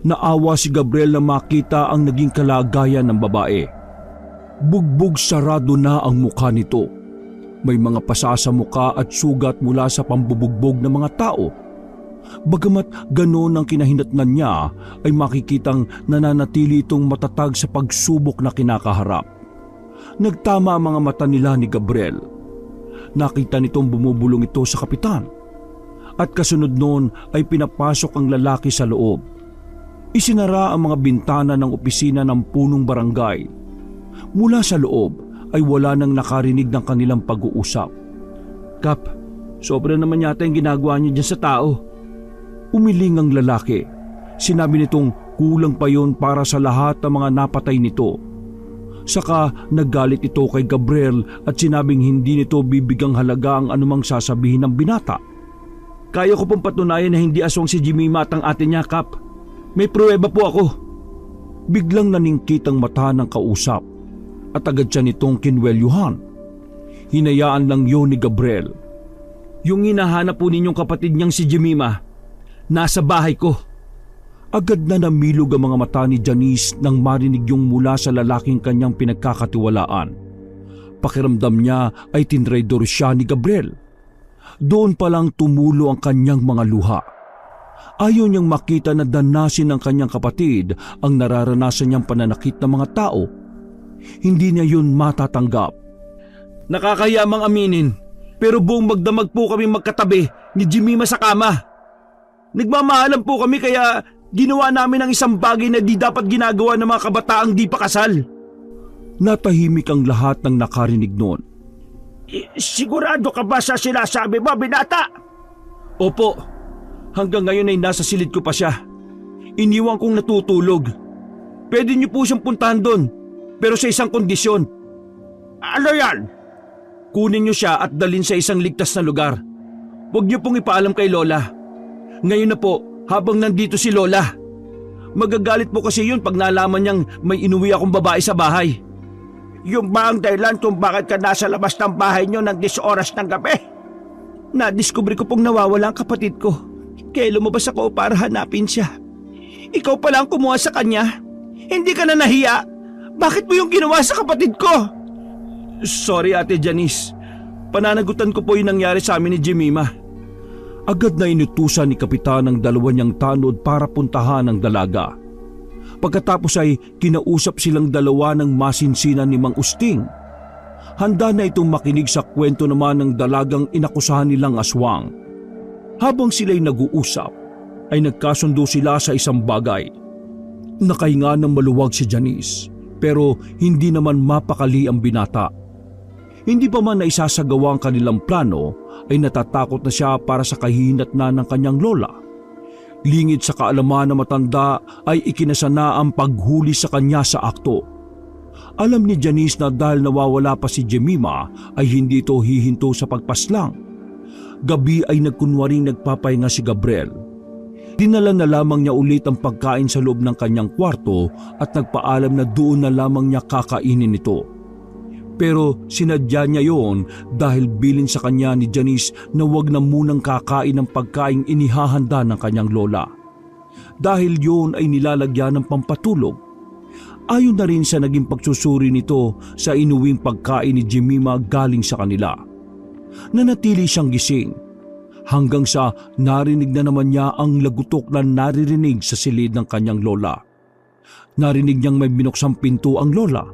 Naawa si Gabriel na makita ang naging kalagayan ng babae. Bugbog sarado na ang mukha nito. May mga pasa sa mukha at sugat mula sa pambubugbog ng mga tao. Bagamat ganon ang kinahinatnan niya, ay makikitang nananatili itong matatag sa pagsubok na kinakaharap. Nagtama ang mga mata nila ni Gabriel. Nakita nitong bumubulong ito sa kapitan. At kasunod noon ay pinapasok ang lalaki sa loob. Isinara ang mga bintana ng opisina ng punong barangay. Mula sa loob ay wala nang nakarinig ng kanilang pag-uusap. Kap, sobra naman yata yung ginagawa niyo dyan sa tao. Umiling ang lalaki. Sinabi nitong kulang pa yon para sa lahat ng mga napatay nito. Saka naggalit ito kay Gabriel at sinabing hindi nito bibigang halaga ang anumang sasabihin ng binata. Kaya ko pong patunayan na hindi aswang si Jemima at ang ate niya, Kap. May pruweba po ako. Biglang naningkit ang mata ng kausap at agad siya nitong kinwelyuhan. Hinayaan lang yun ni Gabriel. Yung hinahanap po ninyong kapatid niyang si Jemima, nasa bahay ko. Agad na namilog ang mga mata ni Janice nang marinig yung mula sa lalaking kanyang pinagkakatiwalaan. Pakiramdam niya ay tinraidor siya ni Gabriel. Doon palang tumulo ang kanyang mga luha. Ayaw niyang makita na danasin ng kanyang kapatid ang nararanasan niyang pananakit ng mga tao. Hindi niya yun matatanggap. Nakakayamang aminin, pero buong magdamag po kami magkatabi ni Jemima sa kama. Nagmamahalan po kami kaya ginawa namin ang isang bagay na di dapat ginagawa ng mga kabataang di pa kasal. Natahimik ang lahat ng nakarinig noon. Sigurado ka ba sa sinasabi mo, binata? Opo, hanggang ngayon ay nasa silid ko pa siya. Iniwan kong natutulog. Pwede niyo po siyang puntahan doon, pero sa isang kondisyon. Ano yan? Kunin niyo siya at dalhin sa isang ligtas na lugar. Huwag niyo pong ipaalam kay Lola. Ngayon na po, habang nandito si Lola. Magagalit po kasi yun pag nalaman niyang may inuwi akong babae sa bahay. Yung ba ang dahilan kung bakit ka nasa labas ng bahay niyo ng 10 oras ng gabi? Nadiskubre ko pong nawawala ang kapatid ko. Kaya lumabas ako para hanapin siya. Ikaw pala ang kumuha sa kanya. Hindi ka na nahiya. Bakit mo yung ginawa sa kapatid ko? Sorry Ate Janice. Pananagutan ko po yung nangyari sa amin ni Jemima. Agad na inutusan ni Kapitan ang dalawa niyang tanod para puntahan ang dalaga. Pagkatapos ay kinausap silang dalawa ng masinsinan ni Mang Usting. Handa na itong makinig sa kwento naman ng dalagang inakusahan nilang aswang. Habang sila'y nag-uusap, ay nagkasundo sila sa isang bagay. Nakahinga ng maluwag si Janice, pero hindi naman mapakali ang binata. Hindi pa man naisasagawa ang kanilang plano, ay natatakot na siya para sa kahihinatnan ng kanyang lola. Lingid sa kaalaman na matanda ay ikinasana ang paghuli sa kanya sa akto. Alam ni Janice na dahil nawawala pa si Jemima ay hindi ito hihinto sa pagpaslang. Gabi ay nagkunwaring nagpapahinga si Gabriel. Dinala na lamang niya ulit ang pagkain sa loob ng kanyang kwarto at nagpaalam na doon na lamang niya kakainin ito. Pero sinadya niya yon dahil bilin sa kanya ni Janice na wag na munang kakain ng pagkaing inihahanda ng kanyang lola. Dahil yon ay nilalagyan ng pampatulog. Ayon na rin sa naging pagsusuri nito sa inuwing pagkain ni Jemima galing sa kanila. Nanatili siyang gising hanggang sa narinig na naman niya ang lagutok na naririnig sa silid ng kanyang lola. Narinig niyang may binuksang pinto ang lola.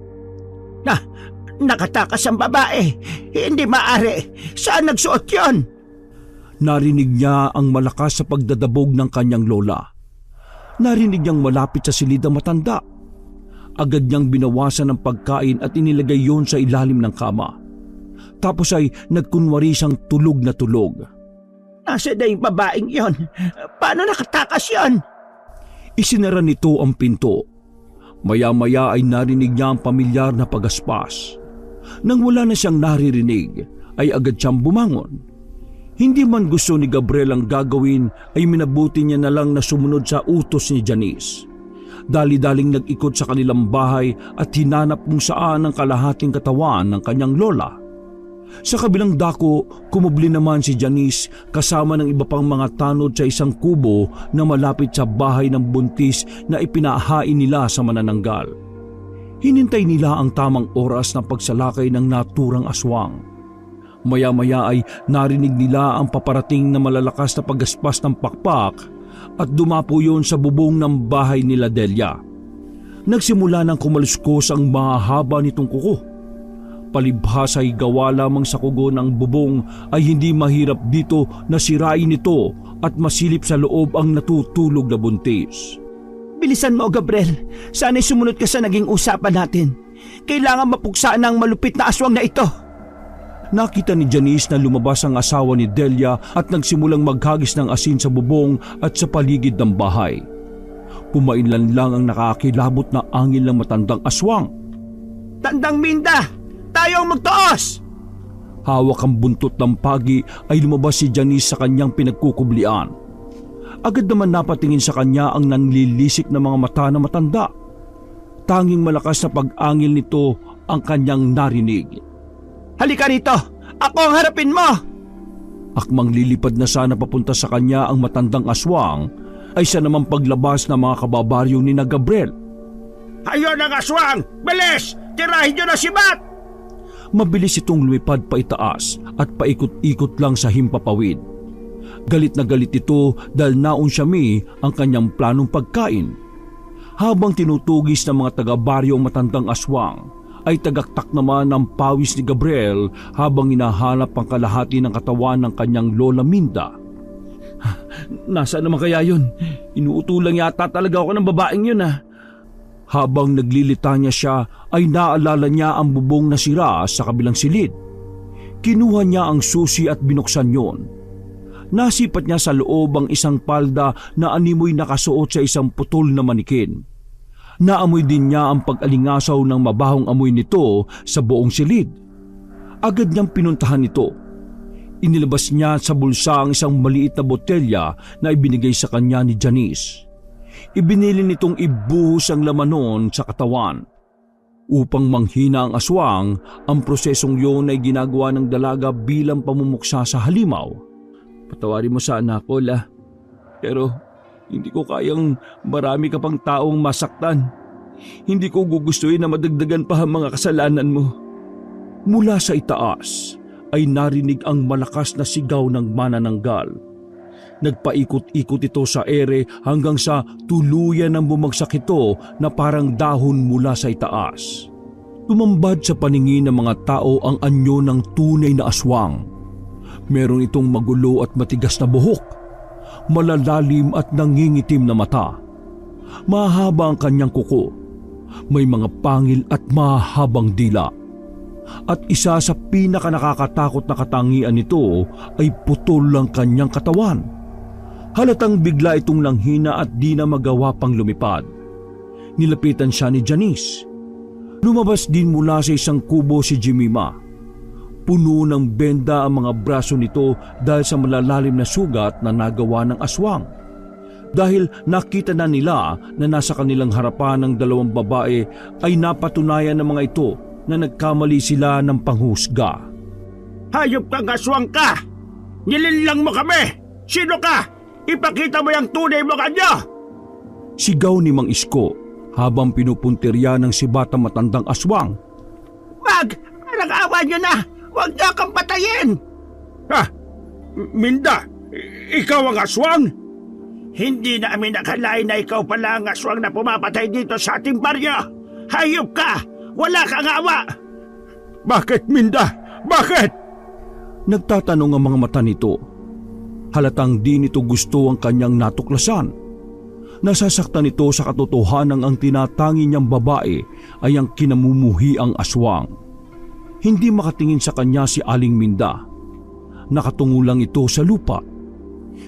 Nakatakas ang babae. Hindi maaari. Saan nagsuot yon? Narinig niya ang malakas sa pagdadabog ng kanyang lola. Narinig niyang malapit sa silid ang matanda. Agad niyang binawasan ang pagkain at inilagay yon sa ilalim ng kama. Tapos ay nagkunwari siyang tulog na tulog. Nasa na yung babaeng yon? Paano nakatakas yon? Isinara nito ang pinto. Maya-maya ay narinig niya ang pamilyar na pagaspas. Nang wala na siyang naririnig, ay agad siyang bumangon. Hindi man gusto ni Gabriel ang gagawin, ay minabuti niya na lang na sumunod sa utos ni Janice. Dali-daling nag-ikot sa kanilang bahay at hinanap kung saan ang kalahating katawan ng kanyang lola. Sa kabilang dako, kumubli naman si Janice kasama ng iba pang mga tanod sa isang kubo na malapit sa bahay ng buntis na ipinahain nila sa manananggal. Hinintay nila ang tamang oras ng pagsalakay ng naturang aswang. Maya-maya ay narinig nila ang paparating na malalakas na paggaspas ng pakpak at dumapo yon sa bubong ng bahay nila Delia. Nagsimula ng kumaluskos ang mahaba nitong kuko. Palibhas ay gawa lamang sa kugo ng bubong ay hindi mahirap dito na sirain ito at masilip sa loob ang natutulog na buntis. Bilisan mo, Gabriel. Sana'y sumunod ka sa naging usapan natin. Kailangan mapuksaan ang malupit na aswang na ito. Nakita ni Janice na lumabas ang asawa ni Delia at nagsimulang maghagis ng asin sa bubong at sa paligid ng bahay. Pumainlan lang ang nakakilabot na angin ng matandang aswang. Tandang Minda! Tayo ang magtaos! Hawak ang buntot ng pagi ay lumabas si Janice sa kanyang pinagkukublian. Agad naman napatingin sa kanya ang nanlilisik na mga mata na matanda. Tanging malakas na pag-angil nito ang kanyang narinig. Halika rito! Ako ang harapin mo! Akmang lilipad na sana papunta sa kanya ang matandang aswang, ay siya naman paglabas ng mga kababaryo ni na Gabriel. Ayun ang aswang! Bilis! Tirahin nyo na si Bat! Mabilis itong lumipad pa itaas at paikot-ikot lang sa himpapawid. Galit na galit ito dahil naunsyami ang kanyang planong pagkain. Habang tinutugis ng mga taga-baryo ang matandang aswang, ay tagaktak naman ang pawis ni Gabriel habang hinahanap ang kalahati ng katawan ng kanyang Lola Minda. Nasaan naman kaya yun? Inuutulang yata talaga ako ng babaeng yun Habang naglilitanya siya ay naalala niya ang bubong na sira sa kabilang silid. Kinuha niya ang susi at binuksan yon. Nasipat niya sa loob ang isang palda na animoy nakasuot sa isang putol na manikin. Naamoy din niya ang pag-alingasaw ng mabahong amoy nito sa buong silid. Agad niyang pinuntahan ito. Inilabas niya sa bulsa ang isang maliit na botelya na ibinigay sa kanya ni Janice. Ibinili nitong ibuhos ang laman noon sa katawan. Upang manghina ang aswang, ang prosesong yun ay ginagawa ng dalaga bilang pamumuksa sa halimaw. Patawarin mo sana ako, La. Pero hindi ko kayang marami ka pang taong masaktan. Hindi ko gugustuhin na madagdagan pa ang mga kasalanan mo. Mula sa itaas ay narinig ang malakas na sigaw ng manananggal. Nagpaikot-ikot ito sa ere hanggang sa tuluyan ng bumagsak ito na parang dahon mula sa itaas. Tumambad sa paningin ng mga tao ang anyo ng tunay na aswang. Meron itong magulo at matigas na buhok, malalalim at nangingitim na mata. Mahaba ang kanyang kuko, may mga pangil at mahabang dila. At isa sa pinaka nakakatakot na katangian nito ay putol ang kanyang katawan. Halatang bigla itong langhina at di na magawa pang lumipad. Nilapitan siya ni Janice. Lumabas din mula sa isang kubo si Jemima. Puno ng benda ang mga braso nito dahil sa malalalim na sugat na nagawa ng aswang. Dahil nakita na nila na nasa kanilang harapan ng dalawang babae ay napatunayan ng mga ito na nagkamali sila ng panghusga. Hayop kang aswang ka! Nilinlang mo kami! Sino ka? Ipakita mo yung tunay mo kanya! Sigaw ni Mang Isko habang pinupuntirya ng sibatang matandang aswang. Wag! Parang awa nyo na! Huwag niyo kang patayin! Ha? Minda, ikaw ang aswang? Hindi namin nakalain na ikaw pala ang aswang na pumapatay dito sa ating baryo! Hayop ka! Wala kang awa! Bakit, Minda? Bakit? Nagtatanong ang mga mata nito. Halatang di nito gusto ang kanyang natuklasan. Nasasaktan ito sa katotohanan ang tinatangi niyang babae ay ang kinamumuhiang aswang. Hindi makatingin sa kanya si Aling Minda. Nakatungo lang ito sa lupa.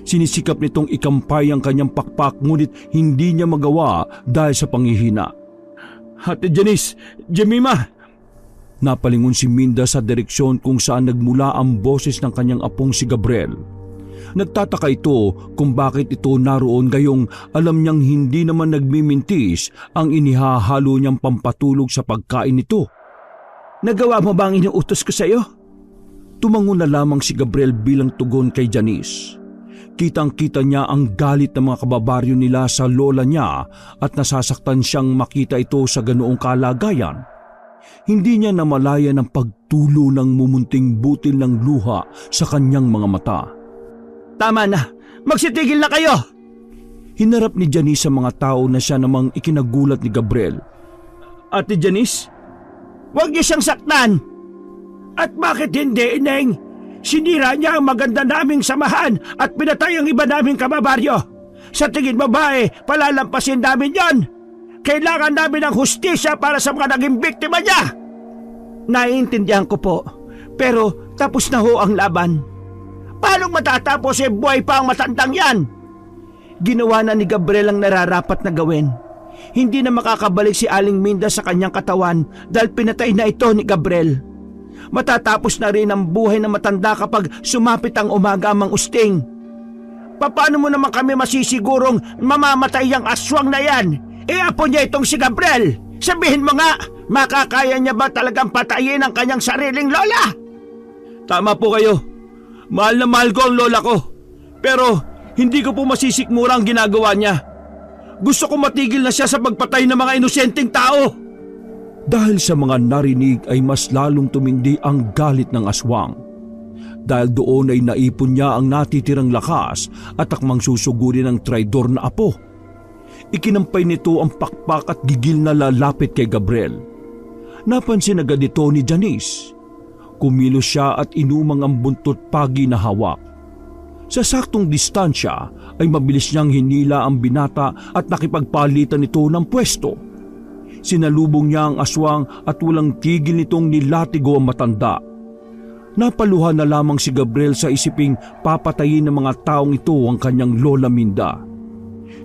Sinisikap nitong ikampay ang kanyang pakpak ngunit hindi niya magawa dahil sa panghihina. Ate Janice, Jemima! Napalingon si Minda sa direksyon kung saan nagmula ang boses ng kanyang apong si Gabriel. Nagtataka ito kung bakit ito naroon gayong alam niyang hindi naman nagmimintis ang inihahalo niyang pampatulog sa pagkain nito. Nagawa mo ba ang inuutos ko sa iyo? Tumango na lamang si Gabriel bilang tugon kay Janice. Kitang-kita niya ang galit ng mga kababaryo nila sa lola niya at nasasaktan siyang makita ito sa ganoong kalagayan. Hindi niya namalaya ng pagtulo ng mumunting butil ng luha sa kanyang mga mata. Tama na! Magsitigil na kayo! Hinarap ni Janice sa mga tao na siya namang ikinagulat ni Gabriel. Ate Janice, huwag niyo siyang saktan! At bakit hindi, Ineng? Sinira niya ang maganda naming samahan at pinatay ang iba naming kababaryo. Sa tingin mo ba palalampasin namin yon? Kailangan namin ng hustisya para sa mga naging biktima niya! Naiintindihan ko po, pero tapos na ho ang laban. Paano matatapos buhay pa ang matandang yan? Ginawa na ni Gabriel ang nararapat na gawin. Hindi na makakabalik si Aling Minda sa kanyang katawan dahil pinatay na ito ni Gabriel. Matatapos na rin ang buhay ng matanda kapag sumapit ang umaga ang usting. Paano mo naman kami masisigurong mamamatay ang aswang na yan? Apo niya itong si Gabriel. Sabihin mo nga, makakaya niya ba talagang patayin ang kanyang sariling lola? Tama po kayo. Mahal na mahal ko ang lola ko. Pero hindi ko po masisikmura ang ginagawa niya. Gusto ko matigil na siya sa pagpatay ng mga inosenteng tao. Dahil sa mga narinig ay mas lalong tumindi ang galit ng aswang. Dahil doon ay naipon niya ang natitirang lakas at akmang susugurin ng traidor na apo. Ikinampay nito ang pakpak at gigil na lalapit kay Gabriel. Napansin agad ito ni Janice. Kumilos siya at inumang ang buntot pagi na hawak. Sa saktong distansya ay mabilis niyang hinila ang binata at nakipagpalitan nito ng pwesto. Sinalubong niya ang aswang at walang tigil nitong nilatigo ang matanda. Napaluha na lamang si Gabriel sa isiping papatayin ng mga taong ito ang kanyang lola Minda.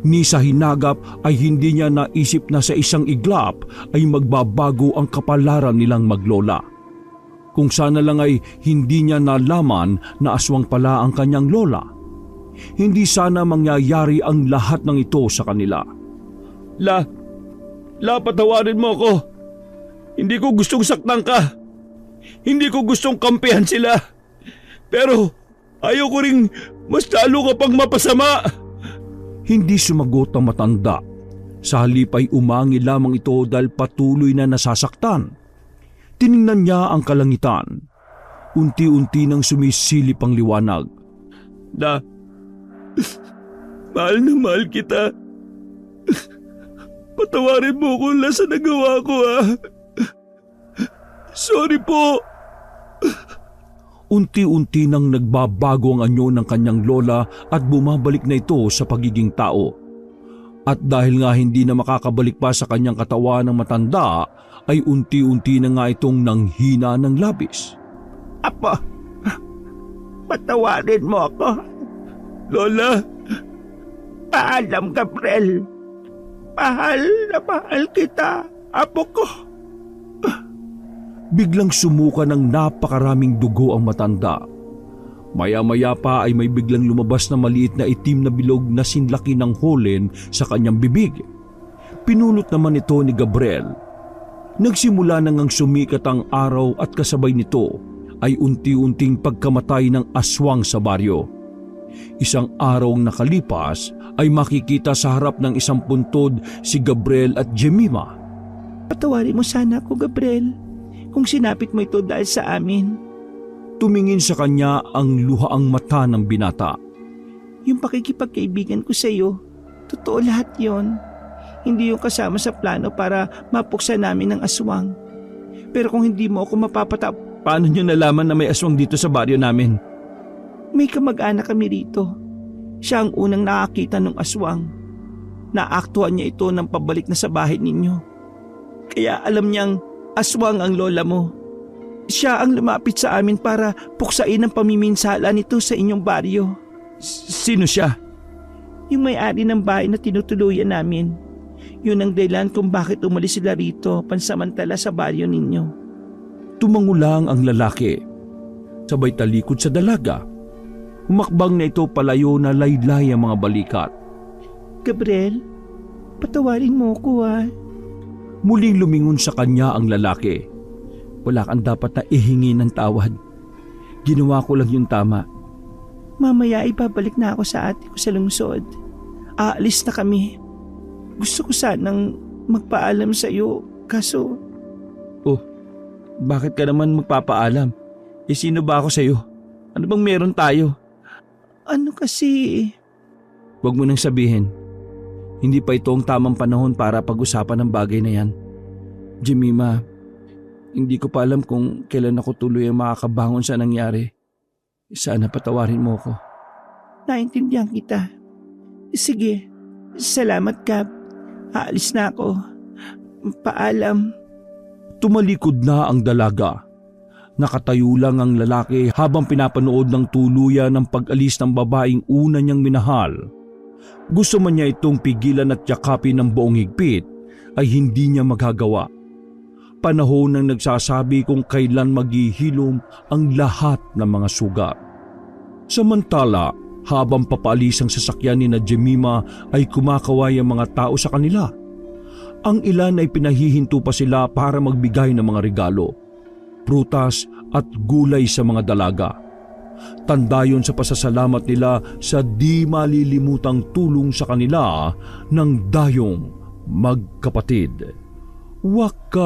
Ni sa hinagap ay hindi niya naisip na sa isang iglap ay magbabago ang kapalaran nilang maglola. Kung sana lang ay hindi niya nalaman na aswang pala ang kanyang lola. Hindi sana mangyayari ang lahat ng ito sa kanila. La, patawarin mo ako. Hindi ko gustong saktan ka. Hindi ko gustong kampihan sila. Pero ayoko ring mas lalo ka pang mapasama. Hindi sumagot ang matanda. Sa halip ay umangi lamang ito dahil patuloy na nasasaktan. Tiningnan niya ang kalangitan. Unti-unti nang sumisilip ang liwanag. La, mahal na mahal kita. Patawarin mo ko la sa nagawa ko Sorry po. Unti-unti nang nagbabago ang anyo ng kanyang lola at bumabalik na ito sa pagiging tao. At dahil nga hindi na makakabalik pa sa kanyang katawan ng matanda, ay unti-unti na nga itong nanghina ng labis. Apo, patawarin mo ako. Lola, Paalam, Gabriel. Mahal na mahal kita, apo ko. Biglang sumuka ng napakaraming dugo ang matanda. Maya-maya pa ay may biglang lumabas na maliit na itim na bilog na sinlaki ng holen sa kanyang bibig. Pinulot naman ito ni Gabriel. Nagsimula na ngang sumikat ang araw at kasabay nito ay unti-unting pagkamatay ng aswang sa baryo. Isang araw nakalipas ay makikita sa harap ng isang puntod si Gabriel at Jemima. Patawarin mo sana ako, Gabriel, kung sinapit mo ito dahil sa amin. Tumingin sa kanya ang luhaang mata ng binata. Yung pakikipagkaibigan ko sa iyo, totoo lahat yon. Hindi yung kasama sa plano para mapuksa namin ng aswang. Pero kung hindi mo ako mapapatap... Paano niyo nalaman na may aswang dito sa baryo namin? May kamag-anak kami rito. Siya ang unang nakakita ng aswang. Naaktuhan niya ito nang pabalik na sa bahay ninyo. Kaya alam niyang aswang ang lola mo. Siya ang lumapit sa amin para puksain ang pamiminsala nito sa inyong baryo. Sino siya? Yung may-ari ng bahay na tinutuluyan namin. Yun ang dahilan kung bakit umalis sila rito pansamantala sa baryo ninyo. Tumangulang ang lalaki. Sabay talikod sa dalaga. Humakbang na ito palayo na laylay ang mga balikat. Gabriel, patawarin mo ko Muling lumingon sa kanya ang lalaki. Wala kang dapat na ihingi ng tawad. Ginawa ko lang yung tama. Mamaya ibabalik na ako sa ate ko sa lungsod. Aalis na kami. Gusto ko sanang magpaalam sa iyo, kaso... Oh, bakit ka naman magpapaalam? Sino ba ako sa iyo? Ano bang meron tayo? Ano kasi... Huwag mo nang sabihin. Hindi pa ito ang tamang panahon para pag-usapan ng bagay na yan. Jemima, hindi ko pa alam kung kailan ako tuloy ang makakabangon sa nangyari. Sana patawarin mo ko. Naintindihan kita. Sige, salamat, Gab. Aalis na ako. Paalam. Tumalikod na ang dalaga. Nakatayo lang ang lalaki habang pinapanood ng tuluyan ng pag-alis ng babaeng una niyang minahal. Gusto man niya itong pigilan at yakapin ng buong higpit ay hindi niya magagawa. Panahon nang nagsasabi kung kailan maghihilom ang lahat ng mga sugat. Samantala, habang papaalis ang sasakyan ni na Jemima ay kumakaway ang mga tao sa kanila. Ang ilan ay pinahihinto pa sila para magbigay ng mga regalo, prutas at gulay sa mga dalaga. Tanda yun sa pasasalamat nila sa di malilimutang tulong sa kanila ng dayong magkapatid. Wakas!